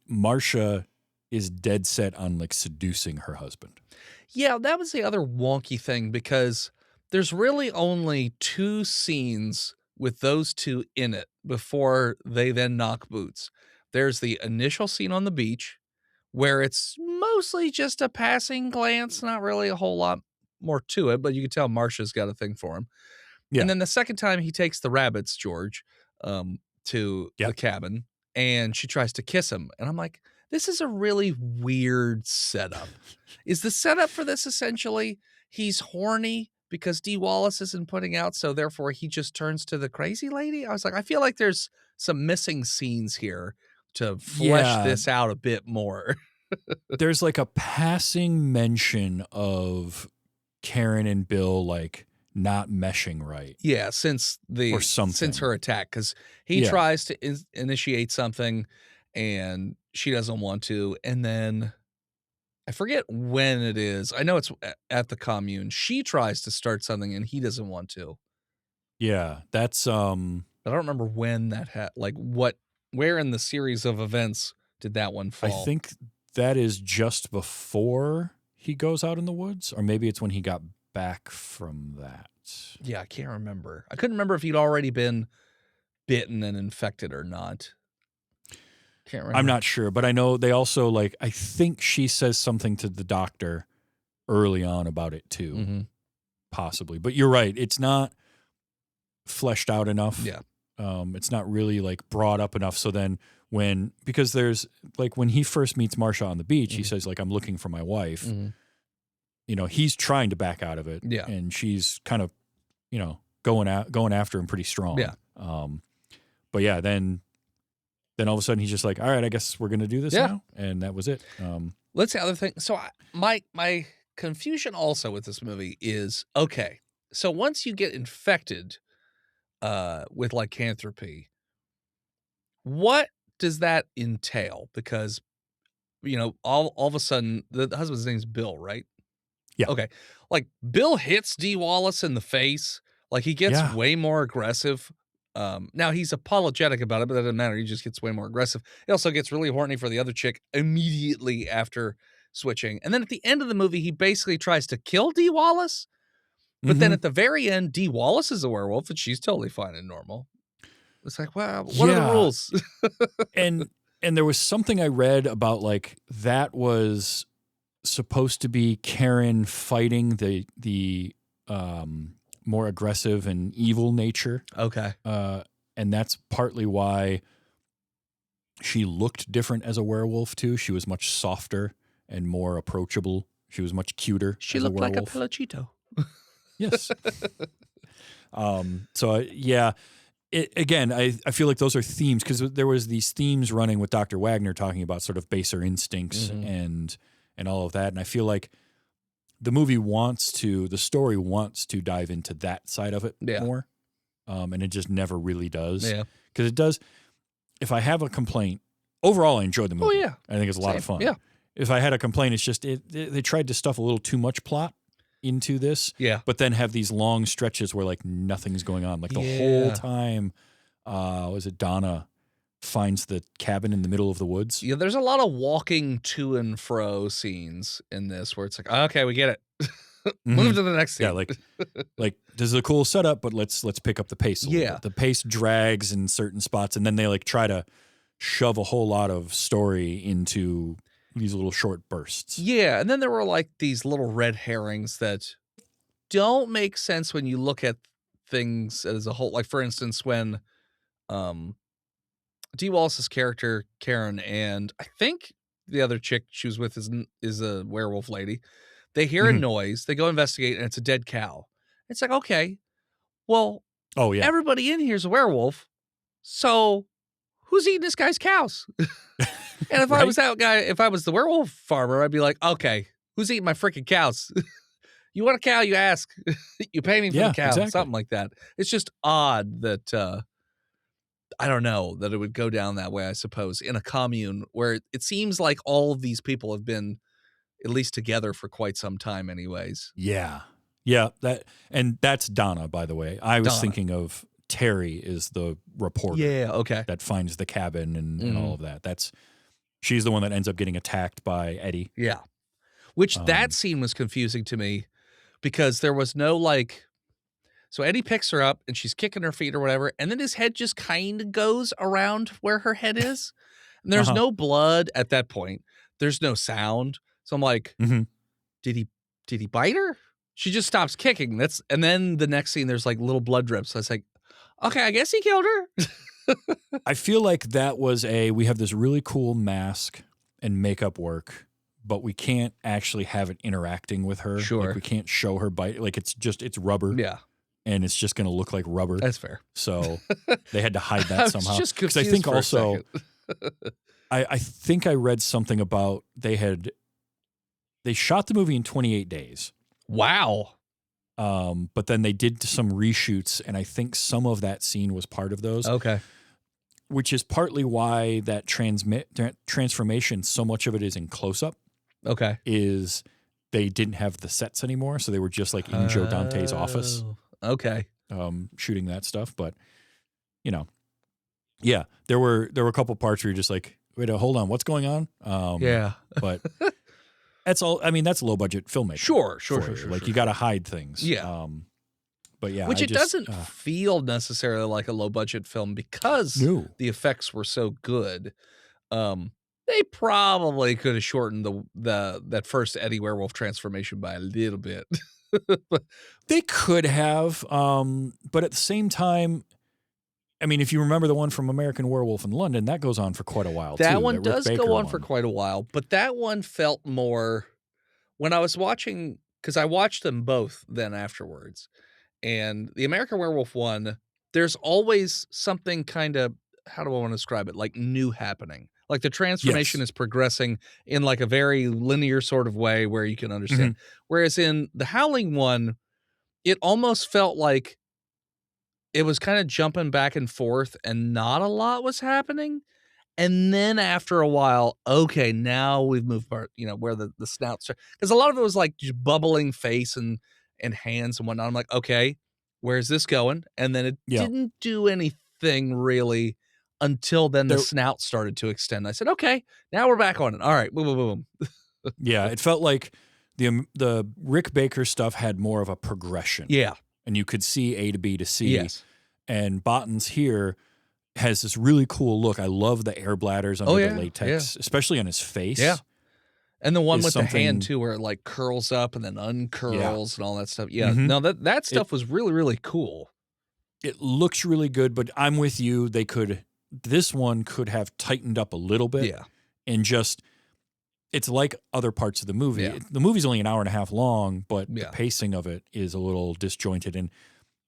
Marcia is dead set on like seducing her husband. Yeah, that was the other wonky thing, because there's really only 2 scenes with those two in it before they then knock boots. There's the initial scene on the beach where it's mostly just a passing glance, not really a whole lot more to it, but you can tell Marcia's got a thing for him. Yeah. And then the second time he takes the rabbits, George, to the cabin, and she tries to kiss him. And I'm like, this is a really weird setup. Is the setup for this essentially he's horny because Dee Wallace isn't putting out, so therefore he just turns to the crazy lady? I was like, I feel like there's some missing scenes here to flesh this out a bit more. There's like a passing mention of Karen and Bill like not meshing right. Yeah, since her attack, because he tries to initiate something and she doesn't want to, and then I forget when it is. I know it's at the commune. She tries to start something and he doesn't want to. Yeah, that's I don't remember when that where in the series of events did that one fall? I think that is just before he goes out in the woods, or maybe it's when he got back from that. Yeah, I can't remember. I couldn't remember if he'd already been bitten and infected or not. Can't remember. I'm not sure, but I know they also I think she says something to the doctor early on about it too, possibly. But you're right. It's not fleshed out enough. Yeah. It's not really brought up enough. So then because there's when he first meets Marcia on the beach, he says I'm looking for my wife. He's trying to back out of it. Yeah. And she's kind of, going after him pretty strong. Yeah. But yeah, then all of a sudden he's just like, all right, I guess we're going to do this now. And that was it. Let's see other thing. So my confusion also with this movie is, okay, so once you get infected with lycanthropy, what does that entail? Because, all of a sudden the husband's name's Bill, right? Yeah. Okay. Bill hits Dee Wallace in the face. He gets way more aggressive. Now he's apologetic about it, but that doesn't matter. He just gets way more aggressive. He also gets really horny for the other chick immediately after switching. And then at the end of the movie, he basically tries to kill Dee Wallace. But then at the very end, Dee Wallace is a werewolf and she's totally fine and normal. It's like, wow, what are the rules? and there was something I read about that was supposed to be Karen fighting the more aggressive and evil nature. Okay. And that's partly why she looked different as a werewolf too. She was much softer and more approachable. She was much cuter. She as looked a like a werewolf. pelachito. Yes. Again, I feel like those are themes, because there was these themes running with Dr. Wagner talking about sort of baser instincts and all of that. And I feel like the story wants to dive into that side of it more. And it just never really does. Yeah. Because it does. If I have a complaint, overall I enjoyed the movie. Oh, yeah. I think it's a lot of fun. Yeah. If I had a complaint, it's just they tried to stuff a little too much plot into this. Yeah. But then have these long stretches where nothing's going on. The whole time, was it Donna finds the cabin in the middle of the woods? Yeah, there's a lot of walking to and fro scenes in this where it's okay, we get it. Move to the next scene. Yeah, this is a cool setup, but let's pick up the pace a little bit. The pace drags in certain spots, and then they try to shove a whole lot of story into these little short bursts. Yeah, and then there were these little red herrings that don't make sense when you look at things as a whole. For instance, when Dee Wallace's character Karen and I think the other chick she was with is a werewolf lady. They hear a noise, they go investigate, and it's a dead cow. It's like, okay, well, Oh yeah. everybody in here is a werewolf, so who's eating this guy's cows? And if I was that guy, if I was the werewolf farmer, I'd be like, okay, who's eating my freaking cows? You want a cow, you ask. You pay me for the cow, exactly. something like that. It's just odd that, I don't know, that it would go down that way, I suppose, in a commune where it seems like all of these people have been at least together for quite some time anyways. Yeah. Yeah. That's Donna, by the way. I was thinking of Terry is the reporter. Yeah, okay. That finds the cabin and all of that. She's the one that ends up getting attacked by Eddie. Yeah. Which that scene was confusing to me because there was no so Eddie picks her up and she's kicking her feet or whatever, and then his head just kind of goes around where her head is. And there's no blood at that point. There's no sound. So I'm like, did he bite her? She just stops kicking. And then the next scene there's like little blood drips. So I was like, okay, I guess he killed her. I feel like that was we have this really cool mask and makeup work, but we can't actually have it interacting with her. Sure. Like we can't show her bite. Like it's rubber. Yeah. And it's just going to look like rubber. That's fair. So they had to hide that somehow. I was just confused I think for also, a second. I think I read something about they shot the movie in 28 days. Wow. But then they did some reshoots, and I think some of that scene was part of those. Okay. Which is partly why that transformation, so much of it is in close-up. Okay. Is they didn't have the sets anymore, so they were just like in Joe Dante's office. Okay. Shooting that stuff, but yeah, there were a couple parts where you're just like, wait, hold on, what's going on? Yeah. But that's all. I mean, that's low budget filmmaking. Sure. Like you got to hide things. Yeah. But yeah, which doesn't feel necessarily like a low budget film because the effects were so good. They probably could have shortened that first Eddie Werewolf transformation by a little bit. They could have, but at the same time, I mean, if you remember the one from American Werewolf in London, that goes on for quite a while. That too, one Rick does Baker go on one. for quite a while, but that one felt more when I was watching, because I watched them both then afterwards. And the American Werewolf one, there's always something kind of, how do I want to describe it? Like new happening. Like the transformation is progressing in like a very linear sort of way where you can understand. Whereas in the Howling one, it almost felt like it was kind of jumping back and forth and not a lot was happening. And then after a while, okay, now we've moved part, where the snout starts. Because a lot of it was like just bubbling face and hands and whatnot. I'm like, okay, where's this going? And then it didn't do anything really until then the snout started to extend. I said, okay, now we're back on it. All right, boom, boom, boom. Yeah, it felt like the Rick Baker stuff had more of a progression. Yeah. And you could see A to B to C. Yes. And Botton's here has this really cool look. I love the air bladders under the latex, especially on his face. Yeah. And the one with the hand too, where it like curls up and then uncurls and all that stuff. Yeah. No, that stuff was really, really cool. It looks really good, but I'm with you. This one could have tightened up a little bit. Yeah. And just, it's like other parts of the movie. Yeah. The movie's only an hour and a half long, but the Yeah. pacing of it is a little disjointed. And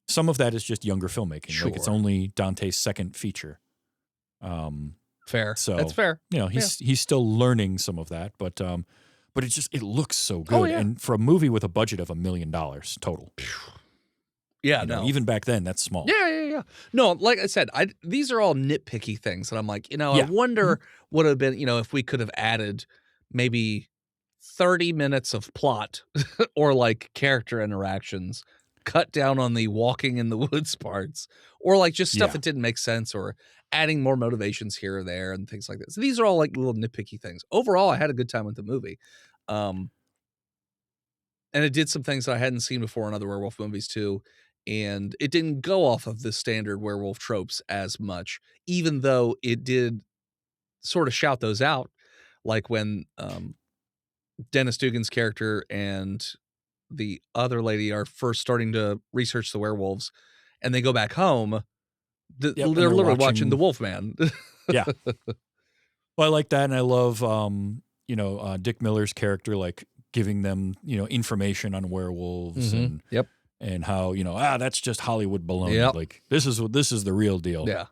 some of that is just younger filmmaking. Sure. Like it's only Dante's second feature. Fair. So that's fair. He's still learning some of that, but it looks so good. Oh, yeah. And for a movie with a budget of $1 million total. Yeah, even back then, that's small. Yeah. No, like I said, these are all nitpicky things, and I'm like, I wonder what would have been, if we could have added maybe 30 minutes of plot or like character interactions, cut down on the walking in the woods parts, or like just stuff that didn't make sense, or adding more motivations here or there and things like that. So these are all like little nitpicky things. Overall, I had a good time with the movie. And it did some things that I hadn't seen before in other werewolf movies too. And it didn't go off of the standard werewolf tropes as much, even though it did sort of shout those out. Like when Dennis Dugan's character and the other lady are first starting to research the werewolves, and they go back home, they're literally watching the Wolfman. Yeah. Well, I like that, and I love Dick Miller's character like giving them, information on werewolves and Yep. and how, that's just Hollywood baloney. Yep. Like this is the real deal. Yeah.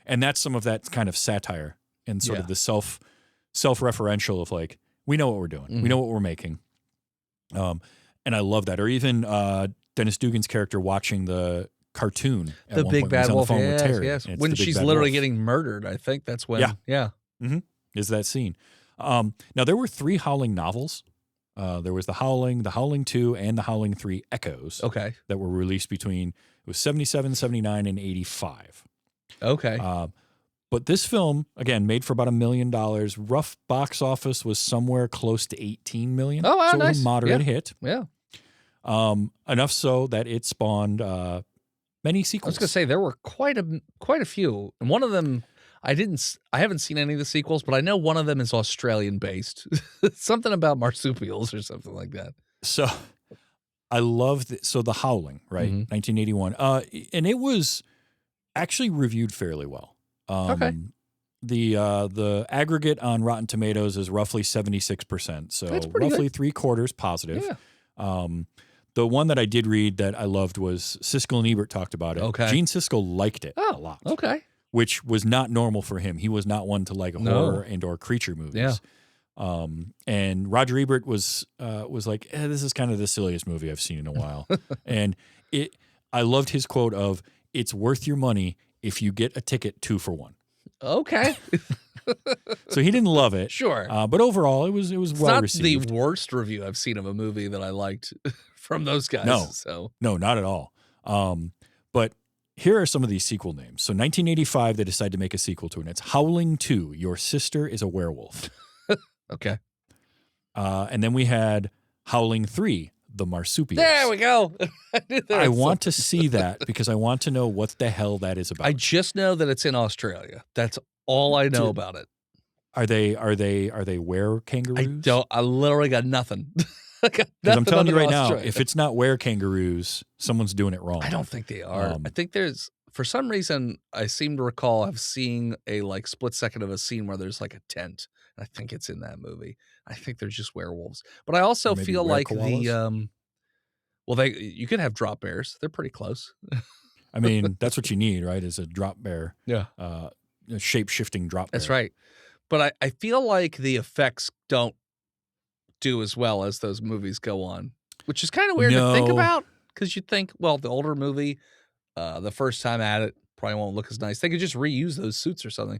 And that's some of that kind of satire and sort of the self-referential of like, we know what we're doing. We know what we're making. And I love that. Or even Dennis Dugan's character watching the cartoon at The one big point when he's bad on the wolf. phone with Yes, Terry, yes. and it's When the big she's bad literally wolf. getting murdered, I think that's when. Yeah. Yeah. Is that scene. Now, there were 3 Howling novels. There was the Howling 2, and the Howling 3 Echoes Okay. that were released between, it was 77, 79, and 85. Okay. But this film, again, made for about $1 million. Rough box office was somewhere close to $18 million. Oh, wow, so it was nice. a moderate Yeah. hit. Yeah. Enough so that it spawned many I sequels. was gonna say there were quite a few, and one of them I haven't seen any of the sequels, but I know one of them is Australian based. Something about marsupials or something like that. So I love the Howling, right? 1981. And it was actually reviewed fairly well. Okay. The aggregate on Rotten Tomatoes is roughly 76%. So That's pretty roughly 3/4 positive. Yeah. The one that I did read that I loved was Siskel and Ebert talked about it. Okay. Gene Siskel liked it a lot. Okay. Which was not normal for him. He was not one to like horror and or creature movies. Yeah. And Roger Ebert was like, this is kind of the silliest movie I've seen in a while. And I loved his quote of, "It's worth your money if you get a ticket 2 for 1." Okay. So he didn't love it. Sure. But overall, it was It's well not received. the worst review I've seen of a movie that I liked from those guys. No. So No, not at all. But here are some of these sequel names. So 1985, they decided to make a sequel to it. And it's Howling 2, Your Sister is a Werewolf. okay. And then we had Howling 3, The Marsupials. There we go. I want to see that because I want to know what the hell that is about. I just know that it's in Australia. That's all I know about it. Are they were kangaroos? I literally got nothing. Because I'm telling you right now, if it's not were kangaroos, someone's doing it wrong. I don't think they are. I think there's, for some reason, I seem to recall of seeing a like split second of a scene where there's like a tent. I think it's in that movie. I think they're just werewolves. But I also feel like you could have drop bears. They're pretty close. I mean, that's what you need, right? Is a drop bear. Yeah. A shape-shifting drop bear. That's right. But I feel like the effects don't do as well as those movies go on, which is kind of weird to think about because you'd think, well, the older movie, the first time at it probably won't look as nice. They could just reuse those suits or something.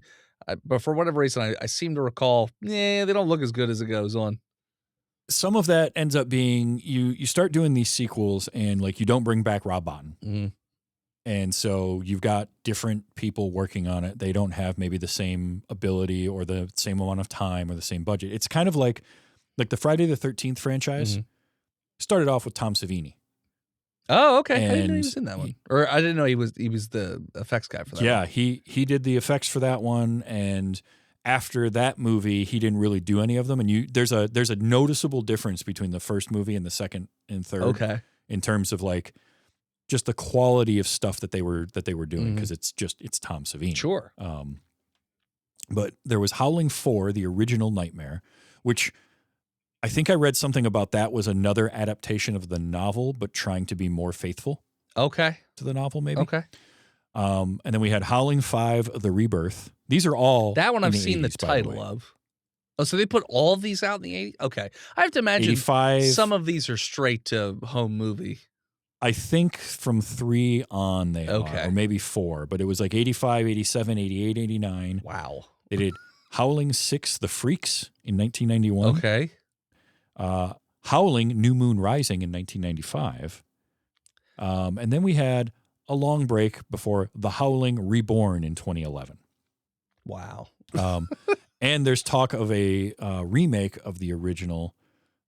But for whatever reason, I seem to recall, they don't look as good as it goes on. Some of that ends up being you start doing these sequels and like you don't bring back Rob Bottin. Mm-hmm. And so you've got different people working on it. They don't have maybe the same ability or the same amount of time or the same budget. It's kind of like the Friday the 13th franchise started off with Tom Savini. Oh, okay. I didn't know he And was in that one. Or I didn't know he was the effects guy for that Yeah, one. he did the effects for that one, and after that movie, he didn't really do any of them. And there's a noticeable difference between the first movie and the second and third. Okay. In terms of like just the quality of stuff that they were doing because it's Tom Savini. Sure. But there was Howling 4, the original Nightmare, which I think I read something about that was another adaptation of the novel, but trying to be more faithful Okay. to the novel, maybe. Okay. And then we had Howling 5, The Rebirth. These are all That one in I've the seen the 80s, by title way. of. Oh, so they put all of these out in the 80s? Okay. I have to imagine 85. some of these are straight to home movie. I think from 3 on they Okay. are, or maybe 4, but it was like 85, 87, 88, 89. Wow. They did Howling 6, The Freaks in 1991. Okay. Howling, New Moon Rising in 1995. And then we had a long break before The Howling Reborn in 2011. Wow. And there's talk of a remake of the original.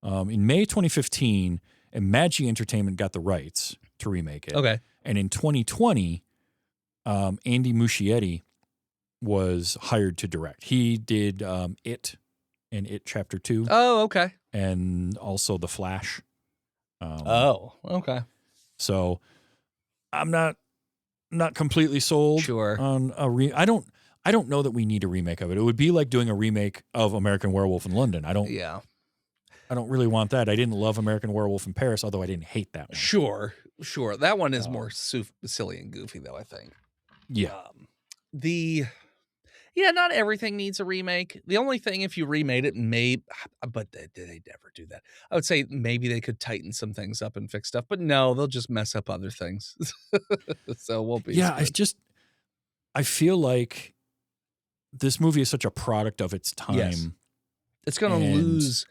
In May 2015, Imagi Entertainment got the rights to remake it. Okay. And in 2020, Andy Muschietti was hired to direct. He did It and It Chapter 2 Oh, okay. and also The Flash. Oh, okay. So I'm not completely sold Sure. on I don't know that we need a remake of it. It would be like doing a remake of American Werewolf in London. I don't Yeah. I don't really want that. I didn't love American Werewolf in Paris, although I didn't hate that one. Sure. That one is more silly and goofy, though, I think. Yeah. Not everything needs a remake. The only thing, if you remade it, but they never do that. I would say maybe they could tighten some things up and fix stuff, but no, they'll just mess up other things. So it won't be. Yeah, I feel like this movie is such a product of its time. Yes. It's going to lose.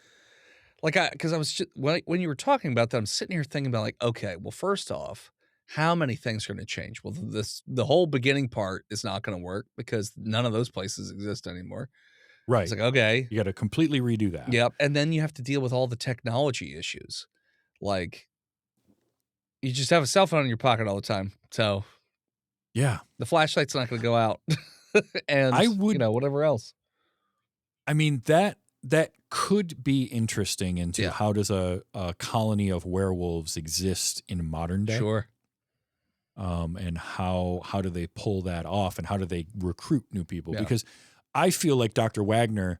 Because I was just, when you were talking about that, I'm sitting here thinking about okay, well, first off, how many things are going to change? Well, the whole beginning part is not going to work because none of those places exist anymore. Right. It's okay. You got to completely redo that. Yep. And then you have to deal with all the technology issues. You just have a cell phone in your pocket all the time. So yeah, the flashlight's not going to go out. And I would, whatever else. I mean, that could be interesting into how does a colony of werewolves exist in modern day? Sure. And how do they pull that off, and how do they recruit new people? Yeah. Because I feel like Dr. Wagner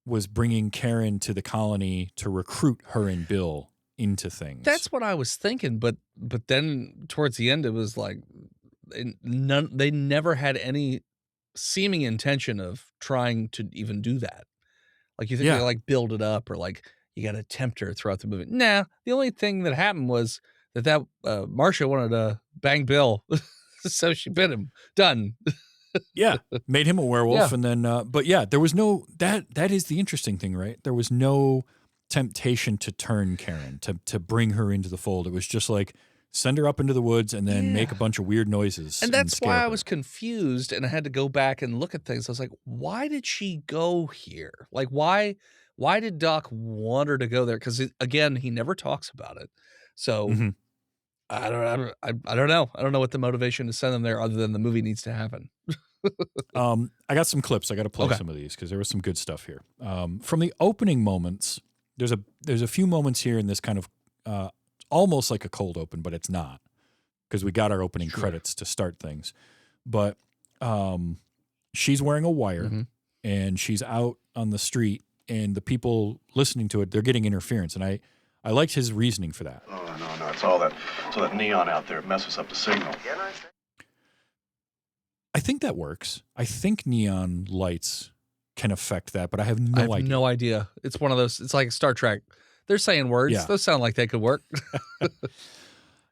was bringing Karen to the colony to recruit her and Bill into things. That's what I was thinking, but then towards the end, it was like they never had any seeming intention of trying to even do that. You think they build it up, or you got to tempt her throughout the movie. Nah, the only thing that happened was that Marcia wanted to bang Bill, so she bit him. Done. Yeah, made him a werewolf, and then but yeah, there was no that is the interesting thing, right? There was no temptation to turn Karen, to bring her into the fold. It was just send her up into the woods and then make a bunch of weird noises. And that's why I was confused, and I had to go back and look at things. I was like, why did she go here? Why did Doc want her to go there? Because again, he never talks about it. So I don't know. I don't know what the motivation to send them there other than the movie needs to happen. I got some clips. I got to play some of these because there was some good stuff here. From the opening moments, there's a few moments here in this kind of almost like a cold open, but it's not, because we got our opening credits to start things. But she's wearing a wire and she's out on the street, and the people listening to it, they're getting interference. And I liked his reasoning for that. Oh, no, it's all that neon out there messes up the signal. I think that works. I think neon lights can affect that, but I have no idea. No idea. It's one of those, it's like Star Trek. They're saying words. Yeah. Those sound like they could work.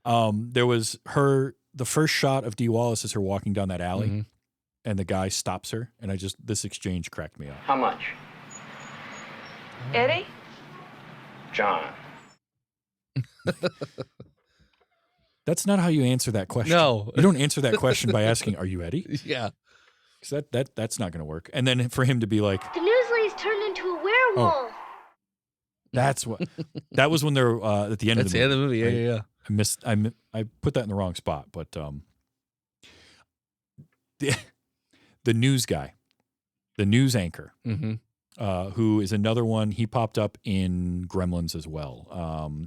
There was the first shot of Dee Wallace is her walking down that alley, and the guy stops her, and this exchange cracked me up. How much? Eddie? John. That's not how you answer that question. No. You don't answer that question by asking, "Are you Eddie?" Yeah. Because that's not going to work. And then for him to be like, The newsleys turned into a werewolf. Oh, that was when they're at the end of the movie. That's the end of the movie. Yeah. I put that in the wrong spot, but the news guy, the news anchor, who is another one. He popped up in Gremlins as well,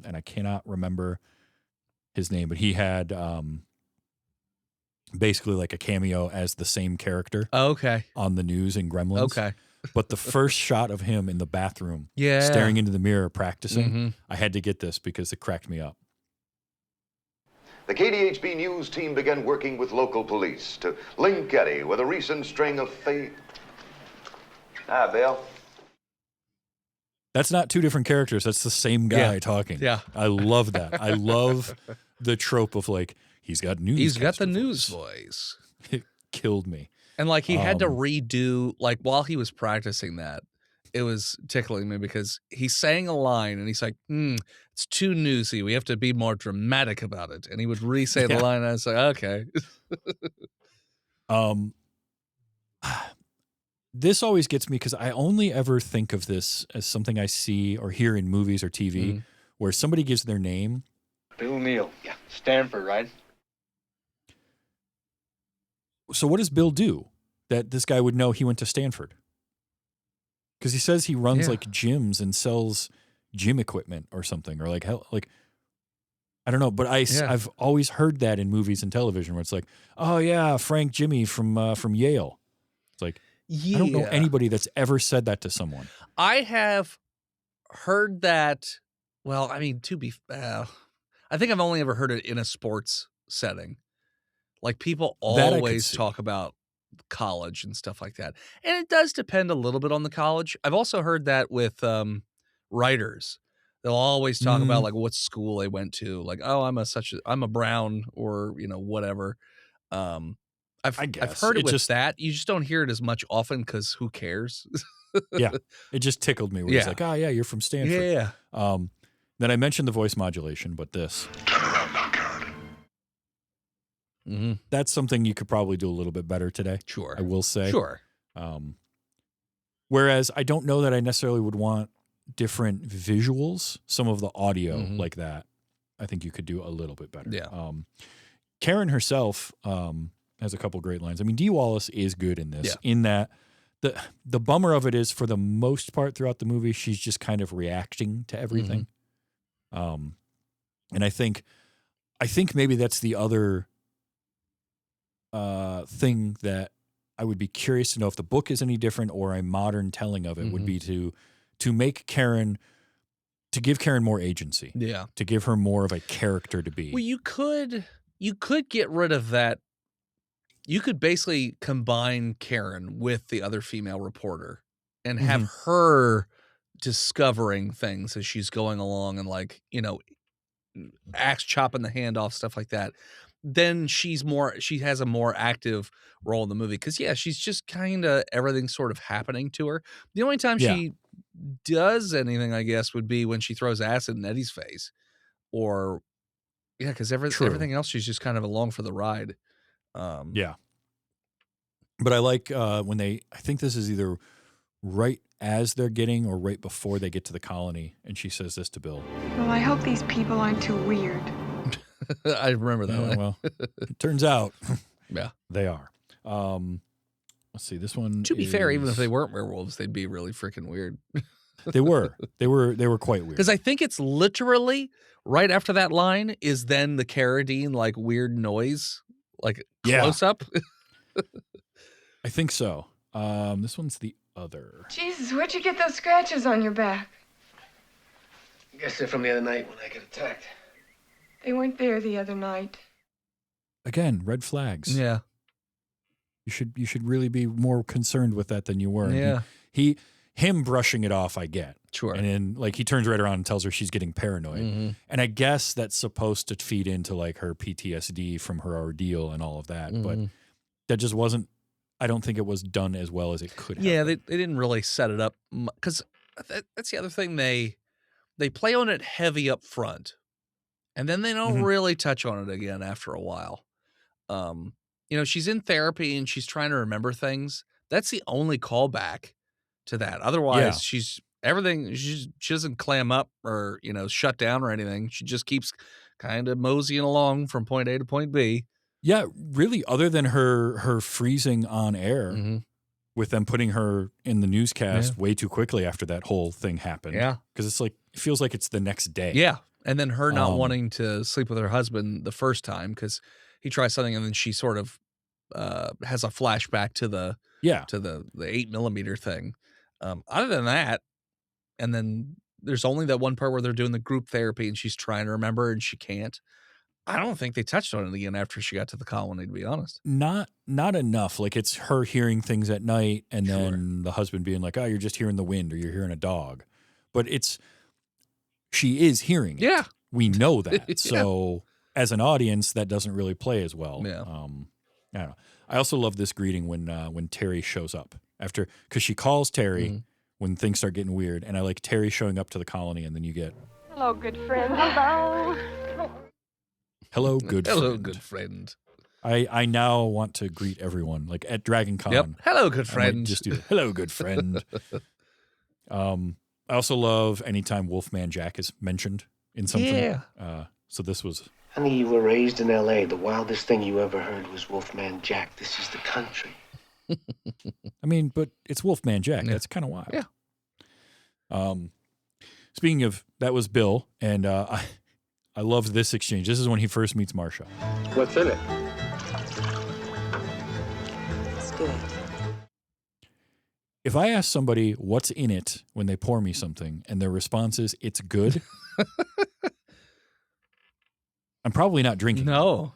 and I cannot remember his name, but he had basically like a cameo as the same character. Okay. On the news in Gremlins. Okay. But the first shot of him in the bathroom, yeah, staring into the mirror practicing, I had to get this because it cracked me up. The KDHB News team began working with local police to link Eddie with a recent string of Hi, Bill. That's not two different characters. That's the same guy talking. Yeah. I love that. I love the trope of he's got news. He's got the news voice. It killed me. And he had to redo, while he was practicing that, it was tickling me because he's saying a line and he's like, it's too newsy. We have to be more dramatic about it. And he would re-say the line and I was like, okay. This always gets me because I only ever think of this as something I see or hear in movies or TV where somebody gives their name. Bill Neal. Yeah. Stanford, right? So what does Bill do that this guy would know he went to Stanford? Because he says he runs gyms and sells gym equipment or something, or I don't know. But I've always heard that in movies and television where it's like, oh yeah, Frank Jimmy from Yale. It's like, I don't know anybody that's ever said that to someone. I have heard that. Well, I mean, I think I've only ever heard it in a sports setting. Like people That I could always see. talk about college and stuff like that. And it does depend a little bit on the college. I've also heard that with writers. They'll always talk about like what school they went to. Like, oh, I'm a Brown or, whatever. I've heard it with that. You just don't hear it as much often because who cares? Yeah. It just tickled me. Where it's like, oh yeah, you're from Stanford. Yeah. Then I mentioned the voice modulation, but this. Mm-hmm. That's something you could probably do a little bit better today. Sure. I will say. Sure. Whereas I don't know that I necessarily would want different visuals. Some of the audio like that, I think you could do a little bit better. Yeah. Karen herself has a couple great lines. I mean, Dee Wallace is good in this, in that the bummer of it is for the most part throughout the movie, she's just kind of reacting to everything. And I think maybe that's the other thing that I would be curious to know if the book is any different or a modern telling of it would be to make Karen, to give Karen more agency. Yeah. To give her more of a character to be. Well, you could get rid of that. You could basically combine Karen with the other female reporter and have her discovering things as she's going along and like, axe chopping the hand off, stuff like that. Then she has a more active role in the movie. Cause she's just kind of everything sort of happening to her. The only time she does anything, I guess, would be when she throws acid in Eddie's face or cause everything else, she's just kind of along for the ride. But I like when I think this is either right as they're getting or right before they get to the colony. And she says this to Bill. Well, I hope these people aren't too weird. I remember that. Yeah, well, it turns out they are. Let's see, this one. To be fair, even if they weren't werewolves, they'd be really freaking weird. They were quite weird. Because I think it's literally right after that line is then the Carradine like weird noise, like close up. I think so. This one's the other. Jesus, where'd you get those scratches on your back? I guess they're from the other night when I got attacked. They weren't there the other night. Again, red flags. Yeah. You should really be more concerned with that than you were. Yeah. Him brushing it off, I get. Sure. And then like he turns right around and tells her she's getting paranoid. And I guess that's supposed to feed into like her PTSD from her ordeal and all of that. But that just wasn't, I don't think it was done as well as it could have. Yeah, they didn't really set it up because that's the other thing. They play on it heavy up front. And then they don't really touch on it again after a while. She's in therapy and she's trying to remember things. That's the only callback to that. Otherwise, she doesn't clam up or, shut down or anything. She just keeps kind of moseying along from point A to point B. Yeah, really, other than her freezing on air with them putting her in the newscast way too quickly after that whole thing happened. Yeah. Because it's like, it feels like it's the next day. Yeah. And then her not wanting to sleep with her husband the first time because he tries something and then she sort of has a flashback to the 8mm thing. Other than that, and then there's only that one part where they're doing the group therapy and she's trying to remember and she can't. I don't think they touched on it again after she got to the colony, to be honest. Not enough. Like it's her hearing things at night and then the husband being like, oh, you're just hearing the wind or you're hearing a dog. But she is hearing it. Yeah. We know that. So as an audience, that doesn't really play as well. Yeah. I don't know. I also love this greeting when Terry shows up after, because she calls Terry when things start getting weird. And I like Terry showing up to the colony and then you get, Hello, good friend. Hello. hello, good friend. Hello, good friend. I now want to greet everyone like at Dragon Con. Yep. Hello, good friend. Just do that. Hello, good friend. I also love anytime Wolfman Jack is mentioned in something. Yeah. So this was. Honey, you were raised in L.A. The wildest thing you ever heard was Wolfman Jack. This is the country. I mean, but it's Wolfman Jack. That's kind of wild. Yeah. Speaking of, that was Bill, and I loved this exchange. This is when he first meets Marsha. What's in it? It's good. if I ask somebody what's in it when they pour me something and their response is it's good, I'm probably not drinking. No.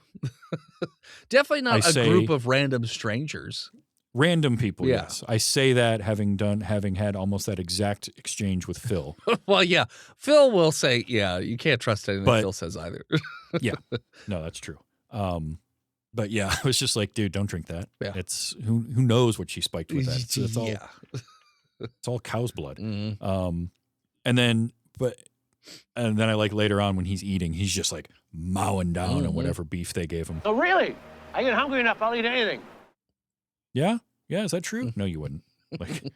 Definitely not I a say- group of random strangers. Random people, Yeah. yes. I say that having had almost that exact exchange with Phil. Well, yeah. Phil will say, yeah, you can't trust anything But- Phil says either. Yeah. No, that's true. But yeah, I was just like, dude, don't drink that. Yeah. It's who knows what she spiked with that. It's all yeah. it's all cow's blood. Mhm. And then I like later on when he's eating, he's just like mowing down on whatever beef they gave him. Oh, really? I get hungry enough, I'll eat anything. Yeah? Yeah, is that true? No, you wouldn't. Like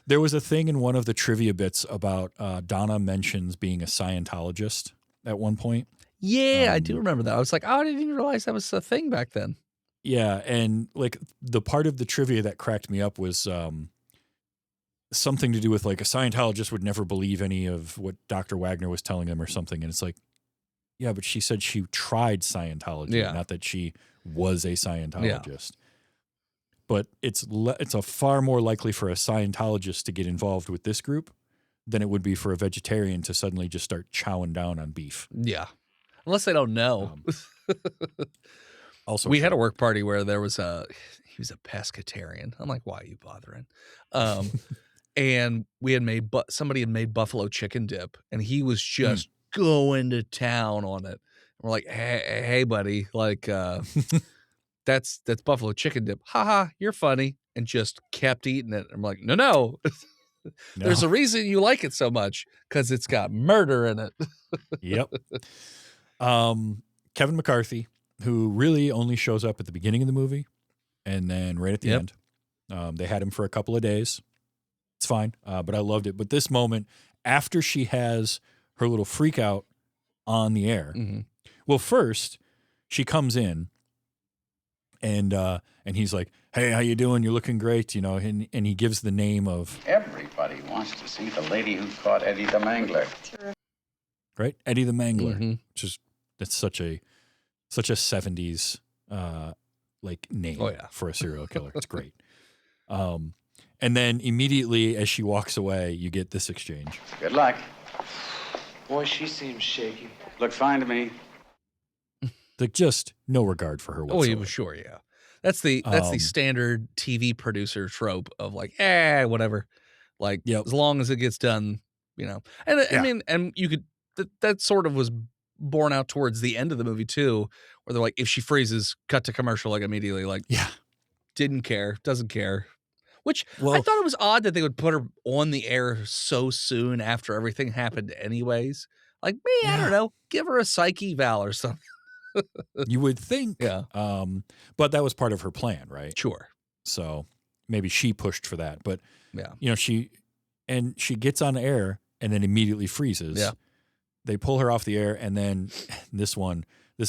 there was a thing in one of the trivia bits about Donna mentions being a Scientologist at one point. Yeah, I do remember that. I was like, oh, I didn't even realize that was a thing back then. Yeah, and like the part of the trivia that cracked me up was something to do with like a Scientologist would never believe any of what Dr. Wagner was telling them or something. And it's like, yeah, but she said she tried Scientology, Yeah. not that she was a Scientologist. But it's a far more likely for a Scientologist to get involved with this group than it would be for a vegetarian to suddenly just start chowing down on beef. Yeah. Unless they don't know. Also, We had a work party where he was a pescatarian. I'm like, why are you bothering? And we had somebody had made buffalo chicken dip, and he was just going to town on it. We're like, hey, buddy, like, that's buffalo chicken dip. Haha, you're funny. And just kept eating it. I'm like, no. There's a reason you like it so much, because it's got murder in it. Yep. Kevin McCarthy, who really only shows up at the beginning of the movie and then right at the end. They had him for a couple of days. It's fine, but I loved it. But this moment, after she has her little freak out on the air, well, first she comes in and he's like, "Hey, how you doing? You're looking great," you know, and he gives the name of Everybody wants to see the lady who caught Eddie the Mangler. right, Eddie the Mangler, which is that's such a 70s like name for a serial killer. It's great. And then immediately as she walks away, you get this exchange. Good luck. Boy, she seems shaky. Looked fine to me. Like just no regard for her whatsoever. Oh, yeah, sure, yeah. That's the standard TV producer trope of like, whatever. Like, as long as it gets done, you know. And I mean, and you could that sort of was borne out towards the end of the movie too, where they're like, if she freezes, cut to commercial like immediately, like, didn't care, doesn't care. Which I thought it was odd that they would put her on the air so soon after everything happened anyways. Like, me, I don't know, give her a psych eval or something. You would think. Yeah. But that was part of her plan, right? Sure. So maybe she pushed for that. But, yeah, you know, she gets on air and then immediately freezes. Yeah. They pull her off the air. And then this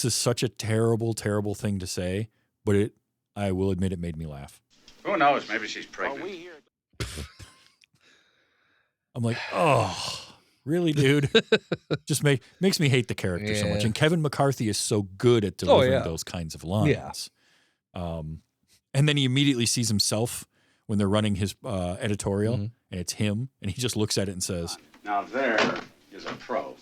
is such a terrible, terrible thing to say. But I will admit it made me laugh. Who knows? Maybe she's pregnant. I'm like, oh, really, dude? Just makes me hate the character so much. And Kevin McCarthy is so good at delivering those kinds of lines. Yeah. And then he immediately sees himself when they're running his editorial, and it's him, and he just looks at it and says, Now there is a pro.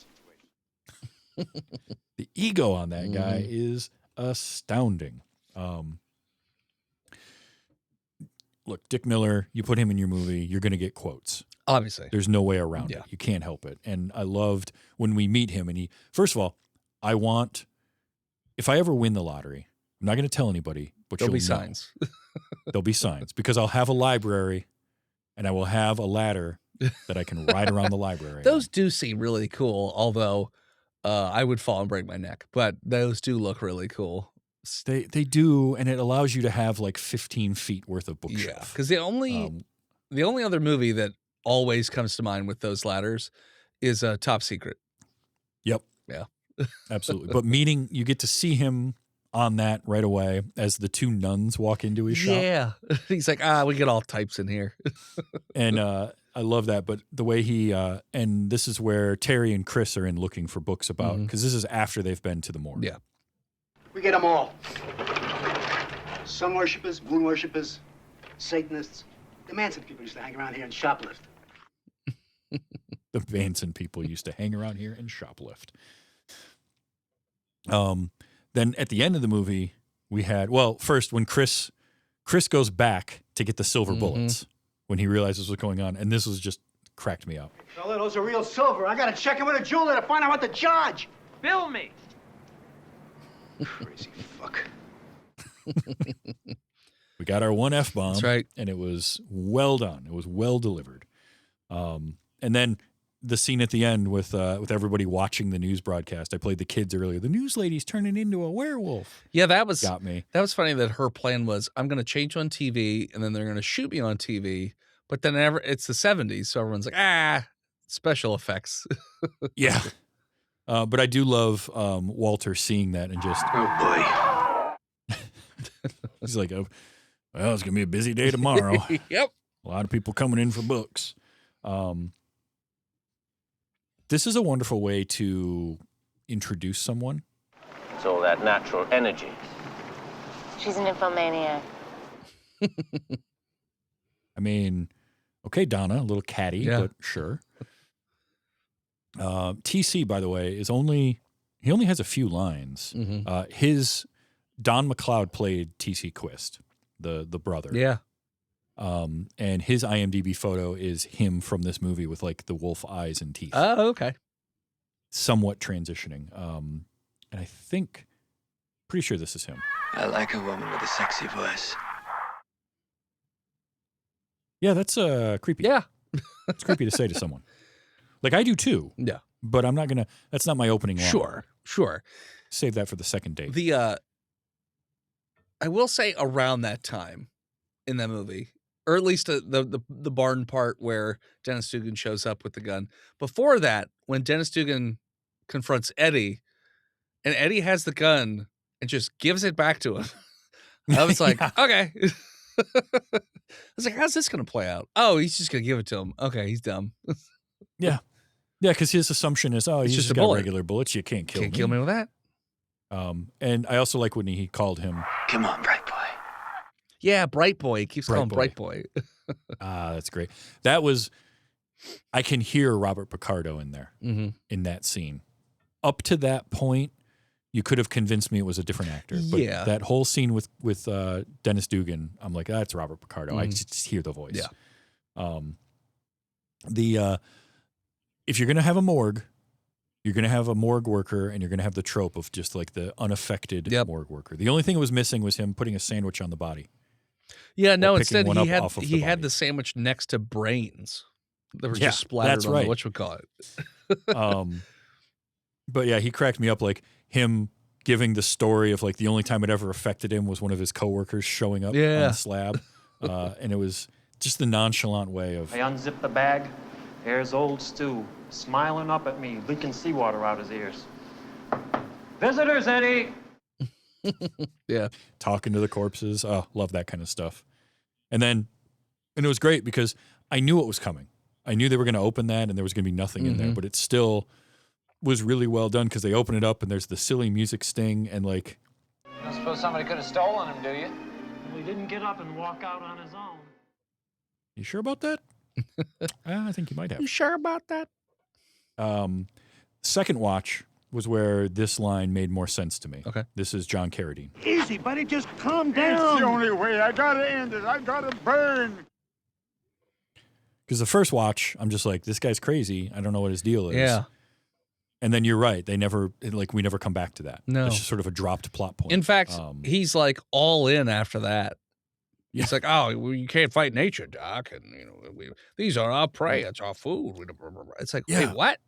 the ego on that guy is astounding. Look, Dick Miller, you put him in your movie, you're going to get quotes. Obviously. There's no way around it. You can't help it. And I loved when we meet him and first of all, if I ever win the lottery, I'm not going to tell anybody, but There'll be you'll know. signs. There'll be signs because I'll have a library and I will have a ladder that I can ride around the library. Those do seem really cool, although I would fall and break my neck, but those do look really cool. They do, and it allows you to have like 15 feet worth of bookshelf. Yeah, because the only other movie that always comes to mind with those ladders is Top Secret. Yep. Yeah. Absolutely. But you get to see him on that right away as the two nuns walk into his shop. Yeah. He's like, we get all types in here. And I love that. But the way and this is where Terry and Chris are in looking for books about, because this is after they've been to the morgue. Yeah. We get them all. Sun worshippers, moon worshippers, Satanists, The Manson people used to hang around here and shoplift. The Manson people used to hang around here and shoplift. Then at the end of the movie, we had, well, first when Chris goes back to get the silver bullets when he realizes what's going on, and this was just cracked me up. Fella, those are real silver. I gotta check in with a jeweler to find out what to charge. Bill me. Crazy fuck. We got our one F-bomb. That's right. And it was well done. It was well delivered. And then the scene at the end with everybody watching the news broadcast. I played the kids earlier. The news lady's turning into a werewolf. Yeah, that got me. That was funny that her plan was, I'm going to change on TV, and then they're going to shoot me on TV. But then it's the 70s, so everyone's like, special effects. Yeah. But I do love Walter seeing that and just, Oh, boy. he's like, well, it's going to be a busy day tomorrow. Yep. A lot of people coming in for books. This is a wonderful way to introduce someone. It's all that natural energy. She's an infomaniac. I mean, okay, Donna, a little catty, but sure. TC, by the way, he only has a few lines. Don McLeod played TC Quist, the brother. Yeah. And his IMDb photo is him from this movie with like the wolf eyes and teeth. Oh, okay. Somewhat transitioning. And I think, pretty sure this is him. I like a woman with a sexy voice. Yeah, that's creepy. Yeah. It's creepy to say to someone. Like I do too. Yeah. But I'm not gonna. That's not my opening line. Sure. Save that for the second date. I will say around that time in that movie, or at least the barn part where Dennis Dugan shows up with the gun. Before that, when Dennis Dugan confronts Eddie, and Eddie has the gun and just gives it back to him, I was like, okay. I was like, how's this going to play out? Oh, he's just going to give it to him. Okay, he's dumb. Yeah. Yeah, because his assumption is, he's just got bullet. Regular bullets. You can't kill me. Can't kill me with that. And I also like when he called him. Come on, bright boy. Yeah, Bright Boy. He keeps calling him Bright Boy. That's great. That was, I can hear Robert Picardo in there in that scene. Up to that point, you could have convinced me it was a different actor. But that whole scene with Dennis Dugan, I'm like, that's Robert Picardo. I just hear the voice. Yeah. If you're going to have a morgue, you're going to have a morgue worker, and you're going to have the trope of just like the unaffected morgue worker. The only thing that was missing was him putting a sandwich on the body. Yeah, no, instead he had the sandwich next to brains that were just splattered on the whatchamacallit. But yeah, he cracked me up, like him giving the story of like the only time it ever affected him was one of his coworkers showing up on the slab. And it was just the nonchalant way of. I unzipped the bag. There's old Stu smiling up at me, leaking seawater out his ears. Visitors, Eddie! Yeah. Talking to the corpses. Oh, love that kind of stuff. And it was great because I knew it was coming. I knew they were going to open that and there was going to be nothing in there, but it still was really well done because they open it up and there's the silly music sting and like. You don't suppose somebody could have stolen him, do you? Well, he didn't get up and walk out on his own. You sure about that? I think you might have. You sure about that? Second watch was where this line made more sense to me. Okay. This is John Carradine. Easy, buddy. Just calm down. It's the only way. I gotta end it. I gotta burn. Because the first watch, I'm just like, this guy's crazy. I don't know what his deal is. Yeah. And then you're right. We never come back to that. No. It's just sort of a dropped plot point. In fact, he's like all in after that. He's like, oh, well, you can't fight nature, Doc. And, these are our prey. It's our food. It's like, wait, what?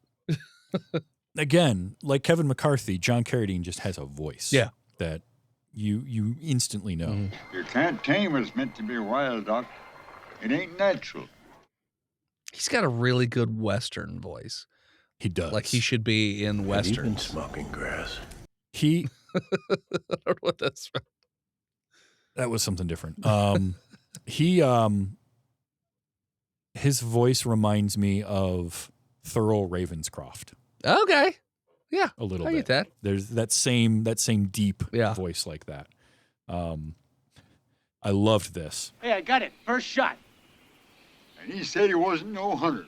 Again, like Kevin McCarthy, John Carradine just has a voice. Yeah. That you instantly know. You can't tame what's meant to be wild, Doc. It ain't natural. He's got a really good Western voice. He does. Like he should be in Westerns. Have you been smoking grass? I don't know what that's from. That was something different. His voice reminds me of Thurl Ravenscroft. Okay. Yeah. A little bit. I get that. There's that same deep voice like that. I loved this. Hey, I got it. First shot. And he said he wasn't no hunter.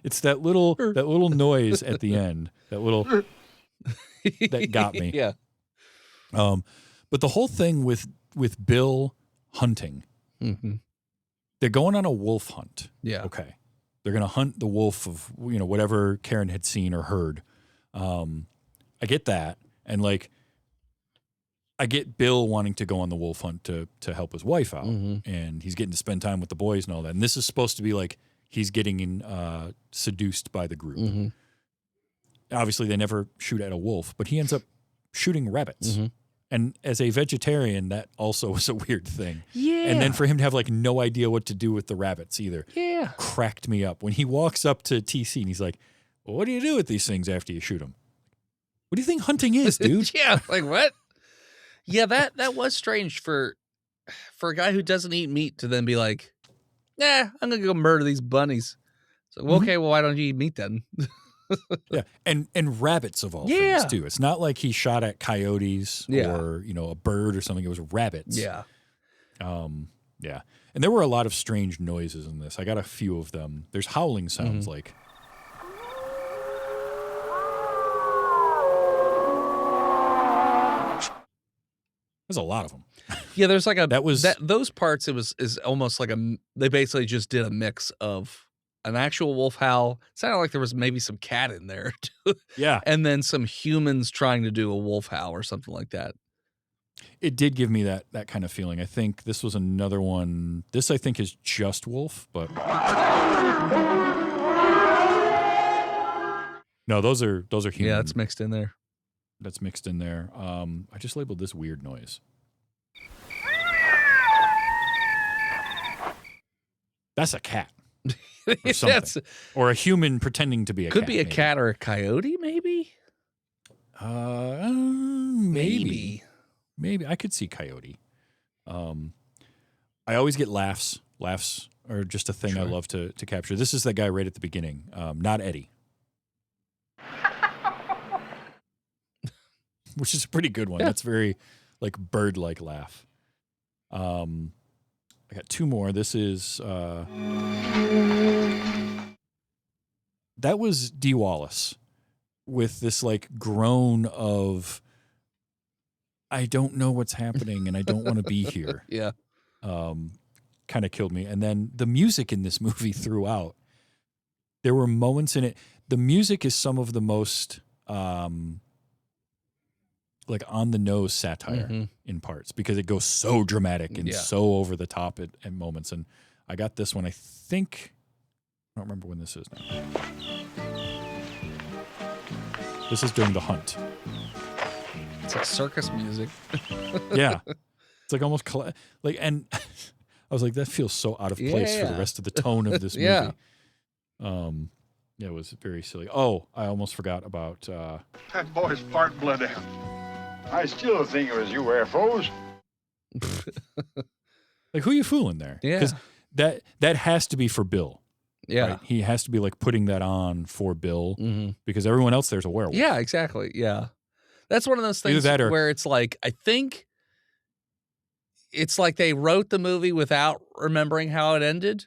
It's that little noise at the end. That got me. Yeah. But the whole thing with Bill hunting, they're going on a wolf hunt. Yeah. Okay. They're going to hunt the wolf of, whatever Karen had seen or heard. I get that. And like, I get Bill wanting to go on the wolf hunt to help his wife out. And he's getting to spend time with the boys and all that. And this is supposed to be like, he's getting seduced by the group. Obviously, they never shoot at a wolf, but he ends up shooting rabbits. And as a vegetarian, that also was a weird thing. Yeah. And then for him to have like no idea what to do with the rabbits either. Yeah. Cracked me up. When he walks up to TC and he's like, well, what do you do with these things after you shoot them? What do you think hunting is, dude? Yeah, like what? Yeah, that was strange for a guy who doesn't eat meat to then be like, I'm gonna go murder these bunnies. So okay, well, why don't you eat meat then? Yeah, and rabbits of all things too. It's not like he shot at coyotes or a bird or something. It was rabbits. Yeah, yeah. And there were a lot of strange noises in this. I got a few of them. There's howling sounds like. There's a lot of them. Yeah, there's like those parts. Is almost like they basically just did a mix of an actual wolf howl. It sounded like there was maybe some cat in there too. Yeah, and then some humans trying to do a wolf howl or something like that. It did give me that kind of feeling. I think this was another one. This I think is just wolf, but no, those are human. Yeah, that's mixed in there. That's mixed in there. I just labeled this weird noise. That's a cat. Or something. Or a human pretending to be a cat. Could be a cat or a coyote, maybe? Maybe. Maybe. I could see coyote. I always get laughs. Laughs are just a thing I love to capture. This is that guy right at the beginning. Not Eddie. Which is a pretty good one. Yeah. That's very like bird-like laugh. I got two more. This is that was Dee Wallace with this like groan of I don't know what's happening and I don't want to be here. Yeah. Kind of killed me. And then the music in this movie throughout. There were moments in it. The music is some of the most like on the nose satire in parts because it goes so dramatic and so over the top at moments. And I got this one. I think I don't remember when this is now. This is during the hunt. It's like circus music. Yeah, it's like almost and I was like, that feels so out of place for the rest of the tone of this movie. Yeah, it was very silly. Oh, I almost forgot about that boy's fart blood out. I still think it was UFOs. Like, who are you fooling there? Yeah. Because that has to be for Bill. Yeah. Right? He has to be like putting that on for Bill because everyone else there's a werewolf. Yeah, exactly. Yeah. That's one of those things where it's like, I think it's like they wrote the movie without remembering how it ended.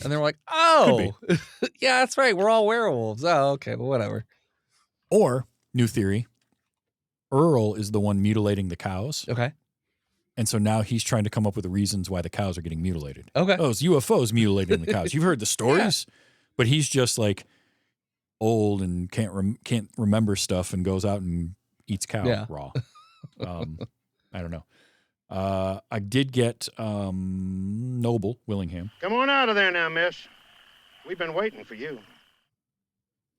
And they're like, oh, yeah, that's right. We're all werewolves. Oh, okay. Well, whatever. Or, new theory, Earl is the one mutilating the cows. Okay. And so now he's trying to come up with the reasons why the cows are getting mutilated. Okay. Oh, it's UFOs mutilating the cows. You've heard the stories, but he's just like old and can't remember stuff and goes out and eats cow raw. I don't know. I did get Noble Willingham. Come on out of there now, miss. We've been waiting for you.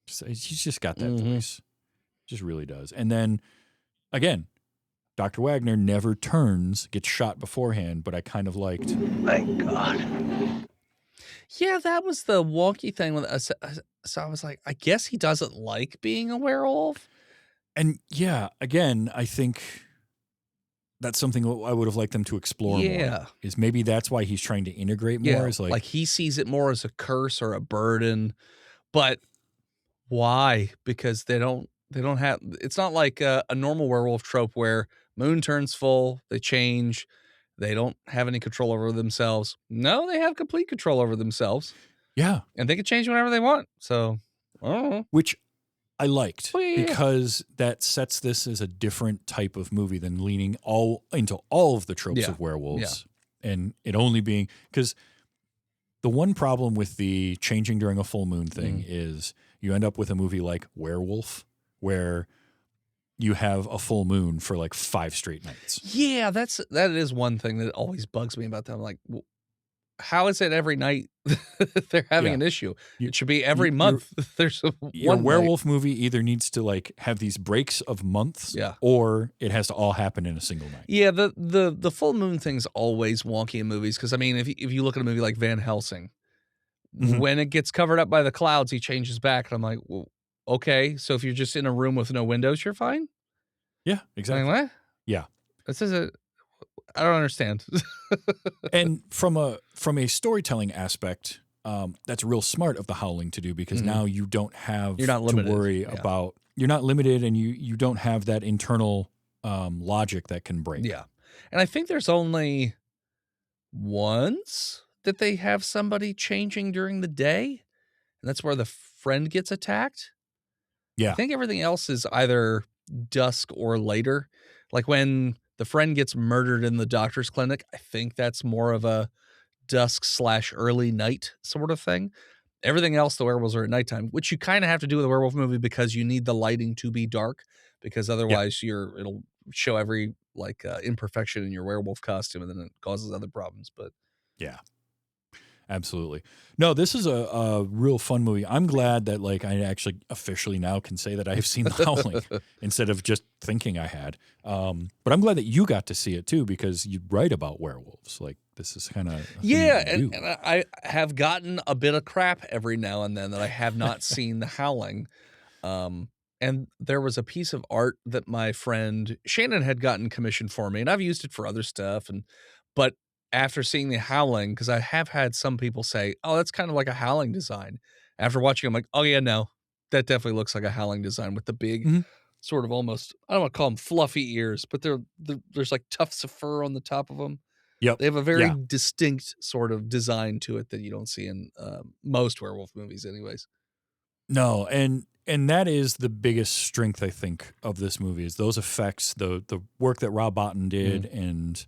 He's just got that voice. Just really does. And then, again, Dr. Wagner never gets shot beforehand, but I kind of liked. Thank God. Yeah, that was the wonky thing. So I was like, I guess he doesn't like being a werewolf. And yeah, again, I think that's something I would have liked them to explore more. Is maybe that's why he's trying to integrate more. Yeah, is like he sees it more as a curse or a burden. But why? Because they don't have, it's not like a normal werewolf trope where moon turns full, they change, They don't have any control over themselves. No, they have complete control over themselves. Yeah. And they can change whenever they want. So, I don't know. Which I liked because that sets this as a different type of movie than leaning into all of the tropes of werewolves. And it only being, because the one problem with the changing during a full moon thing is you end up with a movie like Werewolf, where you have a full moon for like 5 straight nights. Yeah, that is one thing that always bugs me about them. Like, how is it every night they're having an issue? It should be every month. There's one werewolf movie either needs to like have these breaks of months, or it has to all happen in a single night. Yeah, the full moon thing's always wonky in movies because I mean, if you look at a movie like Van Helsing, when it gets covered up by the clouds, he changes back, and I'm like, well, okay, so if you're just in a room with no windows, you're fine? Yeah, exactly. Like, what? Yeah. This is I don't understand. And from a storytelling aspect, that's real smart of the Howling to do because now you don't have You're not limited. to worry about, you're not limited and you don't have that internal logic that can break. Yeah. And I think there's only once that they have somebody changing during the day, and that's where the friend gets attacked. Yeah. I think everything else is either dusk or later. Like when the friend gets murdered in the doctor's clinic, I think that's more of a dusk/early night sort of thing. Everything else, the werewolves are at nighttime, which you kind of have to do with a werewolf movie because you need the lighting to be dark, because otherwise it'll show every imperfection in your werewolf costume, and then it causes other problems. But yeah. Absolutely. No, this is a real fun movie. I'm glad that I actually officially now can say that I have seen The Howling instead of just thinking I had. But I'm glad that you got to see it too, because you write about werewolves. Like this is kind of and I have gotten a bit of crap every now and then that I have not seen The Howling. And there was a piece of art that my friend Shannon had gotten commissioned for me, and I've used it for other stuff. But after seeing The Howling, because I have had some people say, oh, that's kind of like a Howling design. After watching, I'm like, oh, yeah, no, that definitely looks like a Howling design with the big sort of almost, I don't want to call them fluffy ears, but there's like tufts of fur on the top of them. Yep. They have a very distinct sort of design to it that you don't see in most werewolf movies anyways. No, and that is the biggest strength, I think, of this movie is those effects, the work that Rob Bottin did, and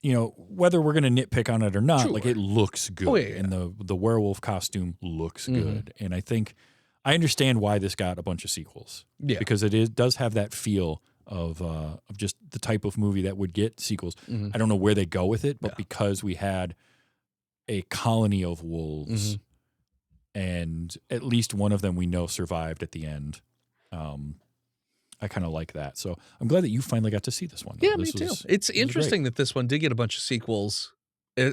whether we're going to nitpick on it or not, it looks good. And the werewolf costume looks good. And I think I understand why this got a bunch of sequels. Yeah. Because it does have that feel of just the type of movie that would get sequels. I don't know where they go with it, but because we had a colony of wolves and at least one of them we know survived at the end, I kind of like that. So I'm glad that you finally got to see this one. Yeah, me too. It's interesting that this one did get a bunch of sequels,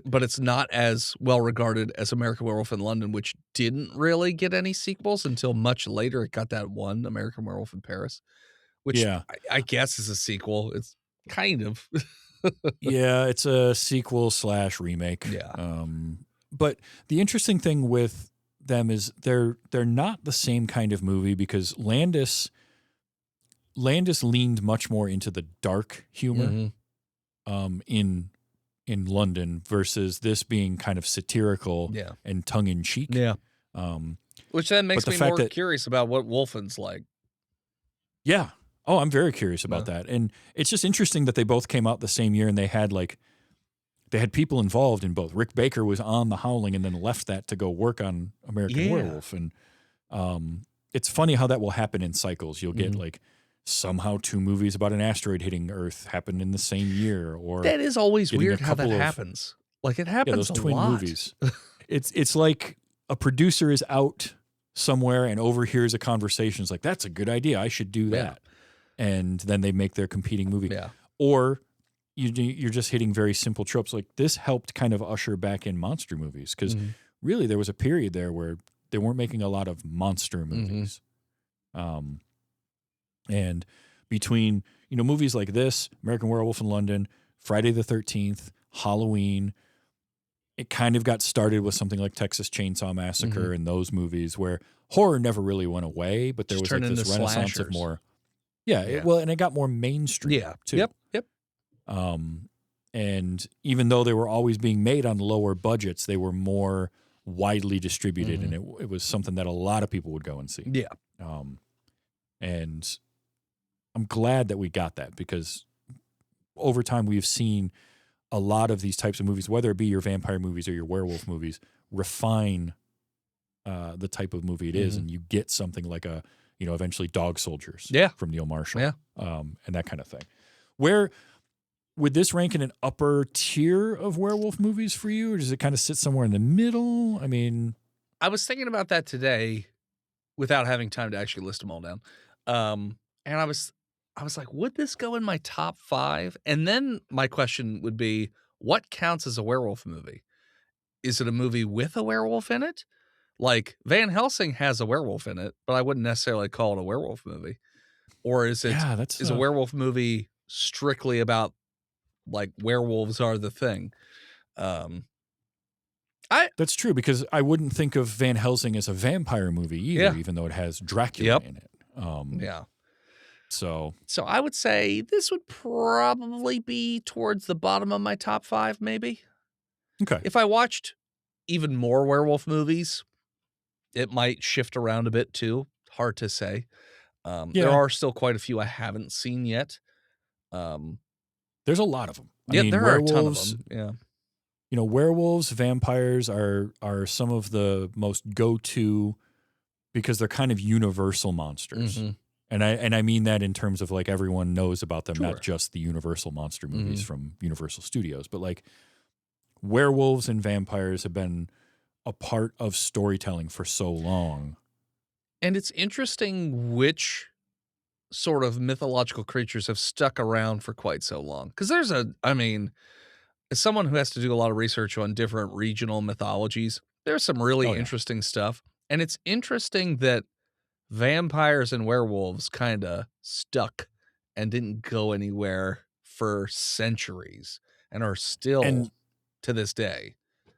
but it's not as well regarded as American Werewolf in London, which didn't really get any sequels until much later. It got that one, American Werewolf in Paris, which I guess is a sequel. It's kind of. Yeah, it's a sequel/remake. Yeah. But the interesting thing with them is they're not the same kind of movie because Landis leaned much more into the dark humor in London versus this being kind of satirical and tongue-in-cheek. Yeah. Which then makes me more curious about what Wolfen's like. Yeah. Oh, I'm very curious about that. And it's just interesting that they both came out the same year and they had people involved in both. Rick Baker was on The Howling and then left that to go work on American Werewolf. And it's funny how that will happen in cycles. You'll get somehow 2 movies about an asteroid hitting Earth happened in the same year, or that is always weird how that happens. Like it happens those twin lot. movies. It's like a producer is out somewhere and overhears a conversation. It's like, that's a good idea. I should do that. And then they make their competing movie. Yeah. Or you're just hitting very simple tropes. Like this helped kind of usher back in monster movies because really there was a period there where they weren't making a lot of monster movies. And between, movies like this, American Werewolf in London, Friday the 13th, Halloween, it kind of got started with something like Texas Chainsaw Massacre and those movies where horror never really went away, but there was like this renaissance of more. And it got more mainstream too. Yep. And even though they were always being made on lower budgets, they were more widely distributed, and it was something that a lot of people would go and see. Yeah. And I'm glad that we got that, because over time we've seen a lot of these types of movies, whether it be your vampire movies or your werewolf movies, refine the type of movie it is, and you get something like eventually Dog Soldiers from Neil Marshall, and that kind of thing. Where would this rank in an upper tier of werewolf movies for you, or does it kind of sit somewhere in the middle? I mean, I was thinking about that today without having time to actually list them all down. And I was like, would this go in my top 5? And then my question would be, what counts as a werewolf movie? Is it a movie with a werewolf in it? Like Van Helsing has a werewolf in it, but I wouldn't necessarily call it a werewolf movie. Or is it is a werewolf movie strictly about like werewolves are the thing? That's true, because I wouldn't think of Van Helsing as a vampire movie either, even though it has Dracula in it. So I would say this would probably be towards the bottom of my top 5, maybe. Okay. If I watched even more werewolf movies, it might shift around a bit too. Hard to say. There are still quite a few I haven't seen yet. There's a lot of them. I mean, there are a ton of them. Yeah. You know, werewolves, vampires are some of the most go-to, because they're kind of universal monsters. And I mean that in terms of like everyone knows about them, not just the Universal monster movies from Universal Studios, but like werewolves and vampires have been a part of storytelling for so long. And it's interesting which sort of mythological creatures have stuck around for quite so long. Because as someone who has to do a lot of research on different regional mythologies, there's some really interesting stuff. And it's interesting that vampires and werewolves kind of stuck and didn't go anywhere for centuries and are still to this day,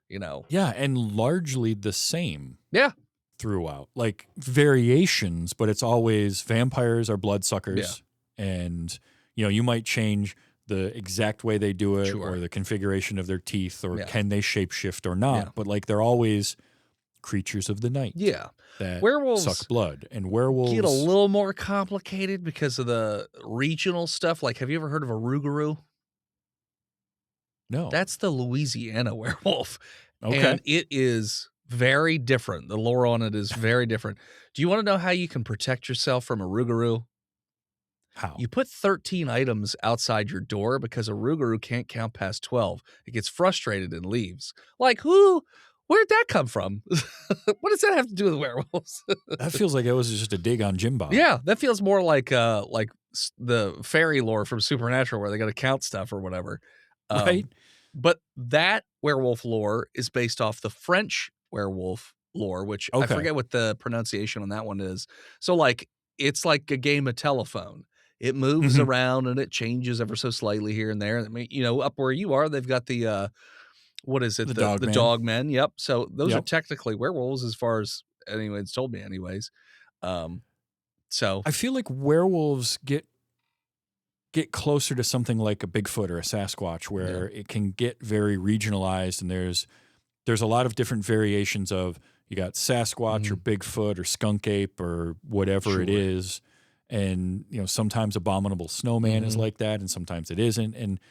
you know. Yeah, and largely the same. Yeah. Throughout. Like variations, but it's always vampires are bloodsuckers. Yeah. And, you might change the exact way they do it or the configuration of their teeth, or can they shapeshift or not. Yeah. But like they're always creatures of the night. Yeah. That werewolves suck blood. And werewolves get a little more complicated because of the regional stuff. Like, have you ever heard of a Rougarou? No. That's the Louisiana werewolf. Okay. And it is very different. The lore on it is very different. Do you want to know how you can protect yourself from a Rougarou? How? You put 13 items outside your door, because a Rougarou can't count past 12. It gets frustrated and leaves. Like, where'd that come from? What does that have to do with werewolves? That feels like it was just a dig on Jim Bob. Yeah, that feels more like the fairy lore from Supernatural, where they got to count stuff or whatever. Right. But that werewolf lore is based off the French werewolf lore, which I forget what the pronunciation on that one is. So like, it's like a game of telephone. It moves around and it changes ever so slightly here and there. I mean, up where you are, they've got the what is it? The dog men. Yep. So those are technically werewolves, as far as anyone's told me anyways. So I feel like werewolves get closer to something like a Bigfoot or a Sasquatch, where it can get very regionalized, and there's a lot of different variations of, you got Sasquatch or Bigfoot or skunk ape or whatever it is. And, sometimes Abominable Snowman is like that, and sometimes it isn't. And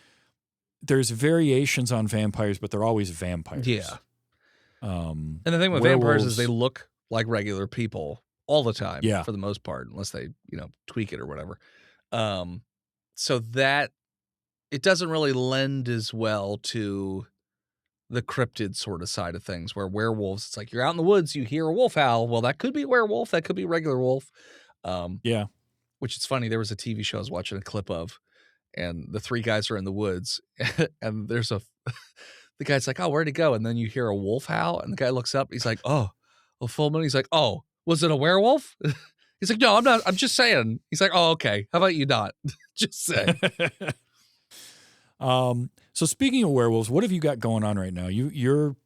there's variations on vampires, but they're always vampires. Yeah. And the thing with vampires is they look like regular people all the time, for the most part, unless they, tweak it or whatever. So that it doesn't really lend as well to the cryptid sort of side of things, where werewolves, it's like you're out in the woods, you hear a wolf howl. Well, that could be a werewolf. That could be a regular wolf. Which is funny. There was a TV show I was watching a clip of, and the 3 guys are in the woods, and there's the guy's like, oh, where'd he go? And then you hear a wolf howl, and the guy looks up. He's like, oh, a full moon. He's like, oh, was it a werewolf? He's like, no, I'm not. I'm just saying. He's like, oh, okay. How about you not? Just say. So speaking of werewolves, what have you got going on right now? You're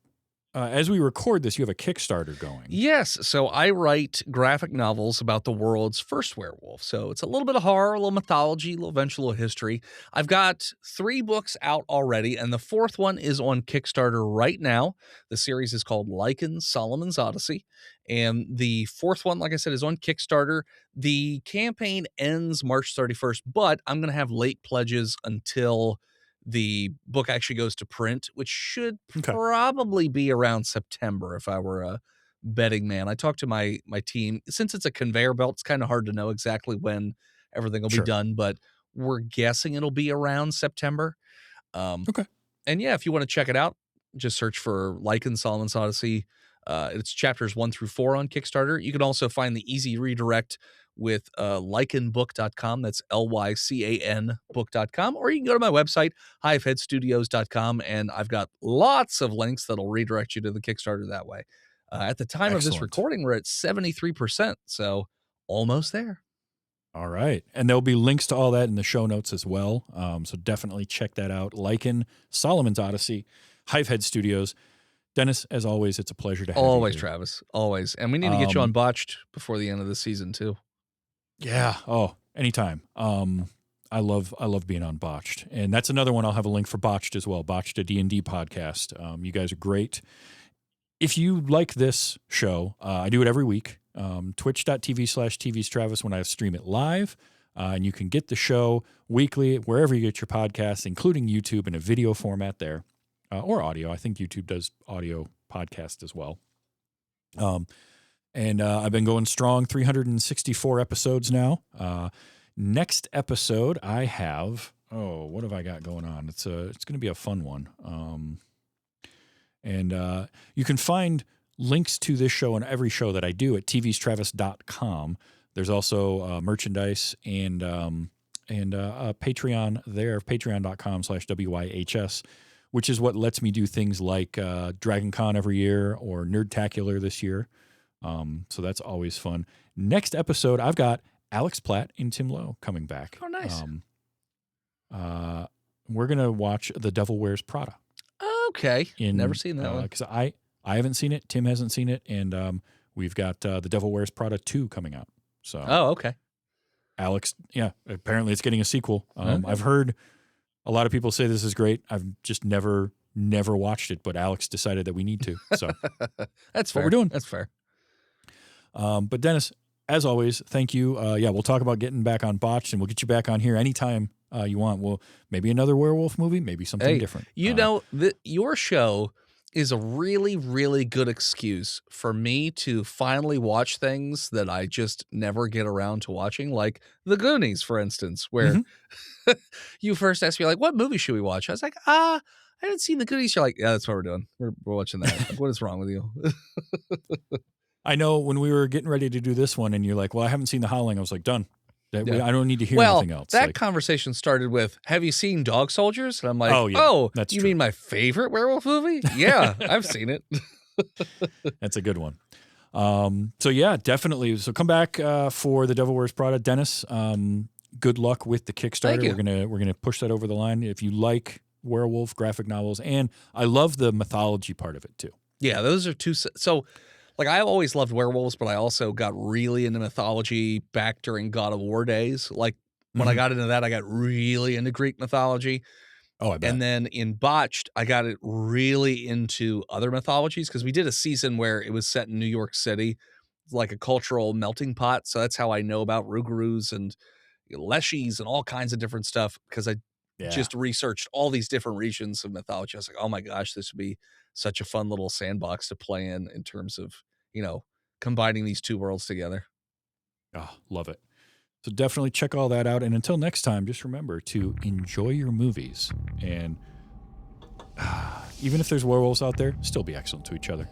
as we record this, you have a Kickstarter going. Yes. So I write graphic novels about the world's first werewolf. So it's a little bit of horror, a little mythology, a little eventual history. I've got 3 books out already, and the 4th one is on Kickstarter right now. The series is called Lycan Solomon's Odyssey. And the 4th one, like I said, is on Kickstarter. The campaign ends March 31st, but I'm going to have late pledges until the book actually goes to print, which should probably be around September if I were a betting man. I talked to my team. Since it's a conveyor belt, it's kind of hard to know exactly when everything will be done, but we're guessing it'll be around September. Okay. And yeah, if you want to check it out, just search for Lycan Solomon's Odyssey. It's chapters 1 through 4 on Kickstarter. You can also find the easy redirect with lycanbook.com. That's LYCAN book.com. Or you can go to my website, hiveheadstudios.com, and I've got lots of links that'll redirect you to the Kickstarter that way. At the time of this recording, we're at 73%, so almost there. All right. And there'll be links to all that in the show notes as well. So definitely check that out. Lycan, Solomon's Odyssey, Hivehead Studios. Dennis, as always, it's a pleasure to have you. Always, Travis. Always. And we need to get you on Botched before the end of the season, too. Yeah. Oh, anytime. I love being on Botched. And that's another one. I'll have a link for Botched as well. Botched, a D&D podcast. You guys are great. If you like this show, I do it every week. Twitch.tv/TVsTravis when I stream it live. And you can get the show weekly wherever you get your podcasts, including YouTube in a video format there, or audio. I think YouTube does audio podcast as well. And I've been going strong, 364 episodes now. Next episode, I have, what have I got going on? It's going to be a fun one. And you can find links to this show and every show that I do at tvstravis.com. There's also merchandise and Patreon there, patreon.com/WYHS, which is what lets me do things like Dragon Con every year or Nerdtacular this year. So that's always fun. Next episode, I've got Alex Platt and Tim Lowe coming back. Oh, nice. We're going to watch The Devil Wears Prada. Okay. Never seen that one. Because I haven't seen it. Tim hasn't seen it. And we've got The Devil Wears Prada 2 coming out. So. Okay. Alex, apparently it's getting a sequel. I've heard a lot of people say this is great. I've just never watched it, but Alex decided that we need to. So that's what we're doing. That's fair. But Dennis, as always, thank you. We'll talk about getting back on Botched, and we'll get you back on here anytime you want. Well, maybe another werewolf movie, maybe something different. Your show is a really, really good excuse for me to finally watch things that I just never get around to watching, like The Goonies, for instance, where you first asked me, like, what movie should we watch? I was like, I haven't seen The Goonies. You're like, yeah, that's what we're doing. We're watching that. Like, what is wrong with you? I know when we were getting ready to do this one and you're like, well, I haven't seen The Howling. I was like, done. I don't need to hear anything else. That conversation started with, have you seen Dog Soldiers? And I'm like, that's you true. mean my favorite werewolf movie? Yeah, I've seen it. That's a good one. Definitely. So come back for The Devil Wears Prada. Dennis, good luck with the Kickstarter. We're gonna push that over the line. If you like werewolf graphic novels, and I love the mythology part of it too. Yeah, those are two. So, like, I always loved werewolves, but I also got really into mythology back during God of War days. Like, when I got into that, I got really into Greek mythology. Oh, I bet. And then in Botched, I got it really into other mythologies because we did a season where it was set in New York City, like a cultural melting pot. So that's how I know about Rougarous and Leshies and all kinds of different stuff, because I just researched all these different regions of mythology. I was like, oh my gosh, this would be such a fun little sandbox to play in terms of, combining these two worlds together. Oh, love it. So definitely check all that out. And until next time, just remember to enjoy your movies. And even if there's werewolves out there, still be excellent to each other.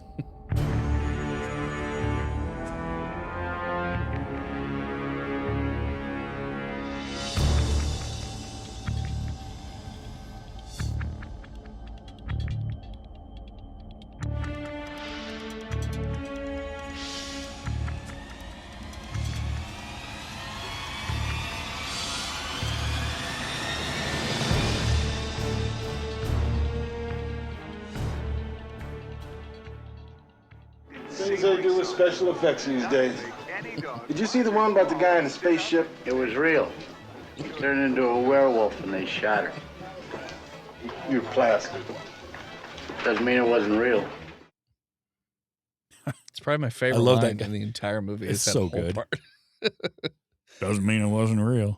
Things they do with special effects these days. Did you see the one about the guy in the spaceship? It was real. He turned into a werewolf and they shot her. You're plastic. Doesn't mean it wasn't real. It's probably my favorite I love line that in the entire movie. It's is that so whole good. part. Doesn't mean it wasn't real.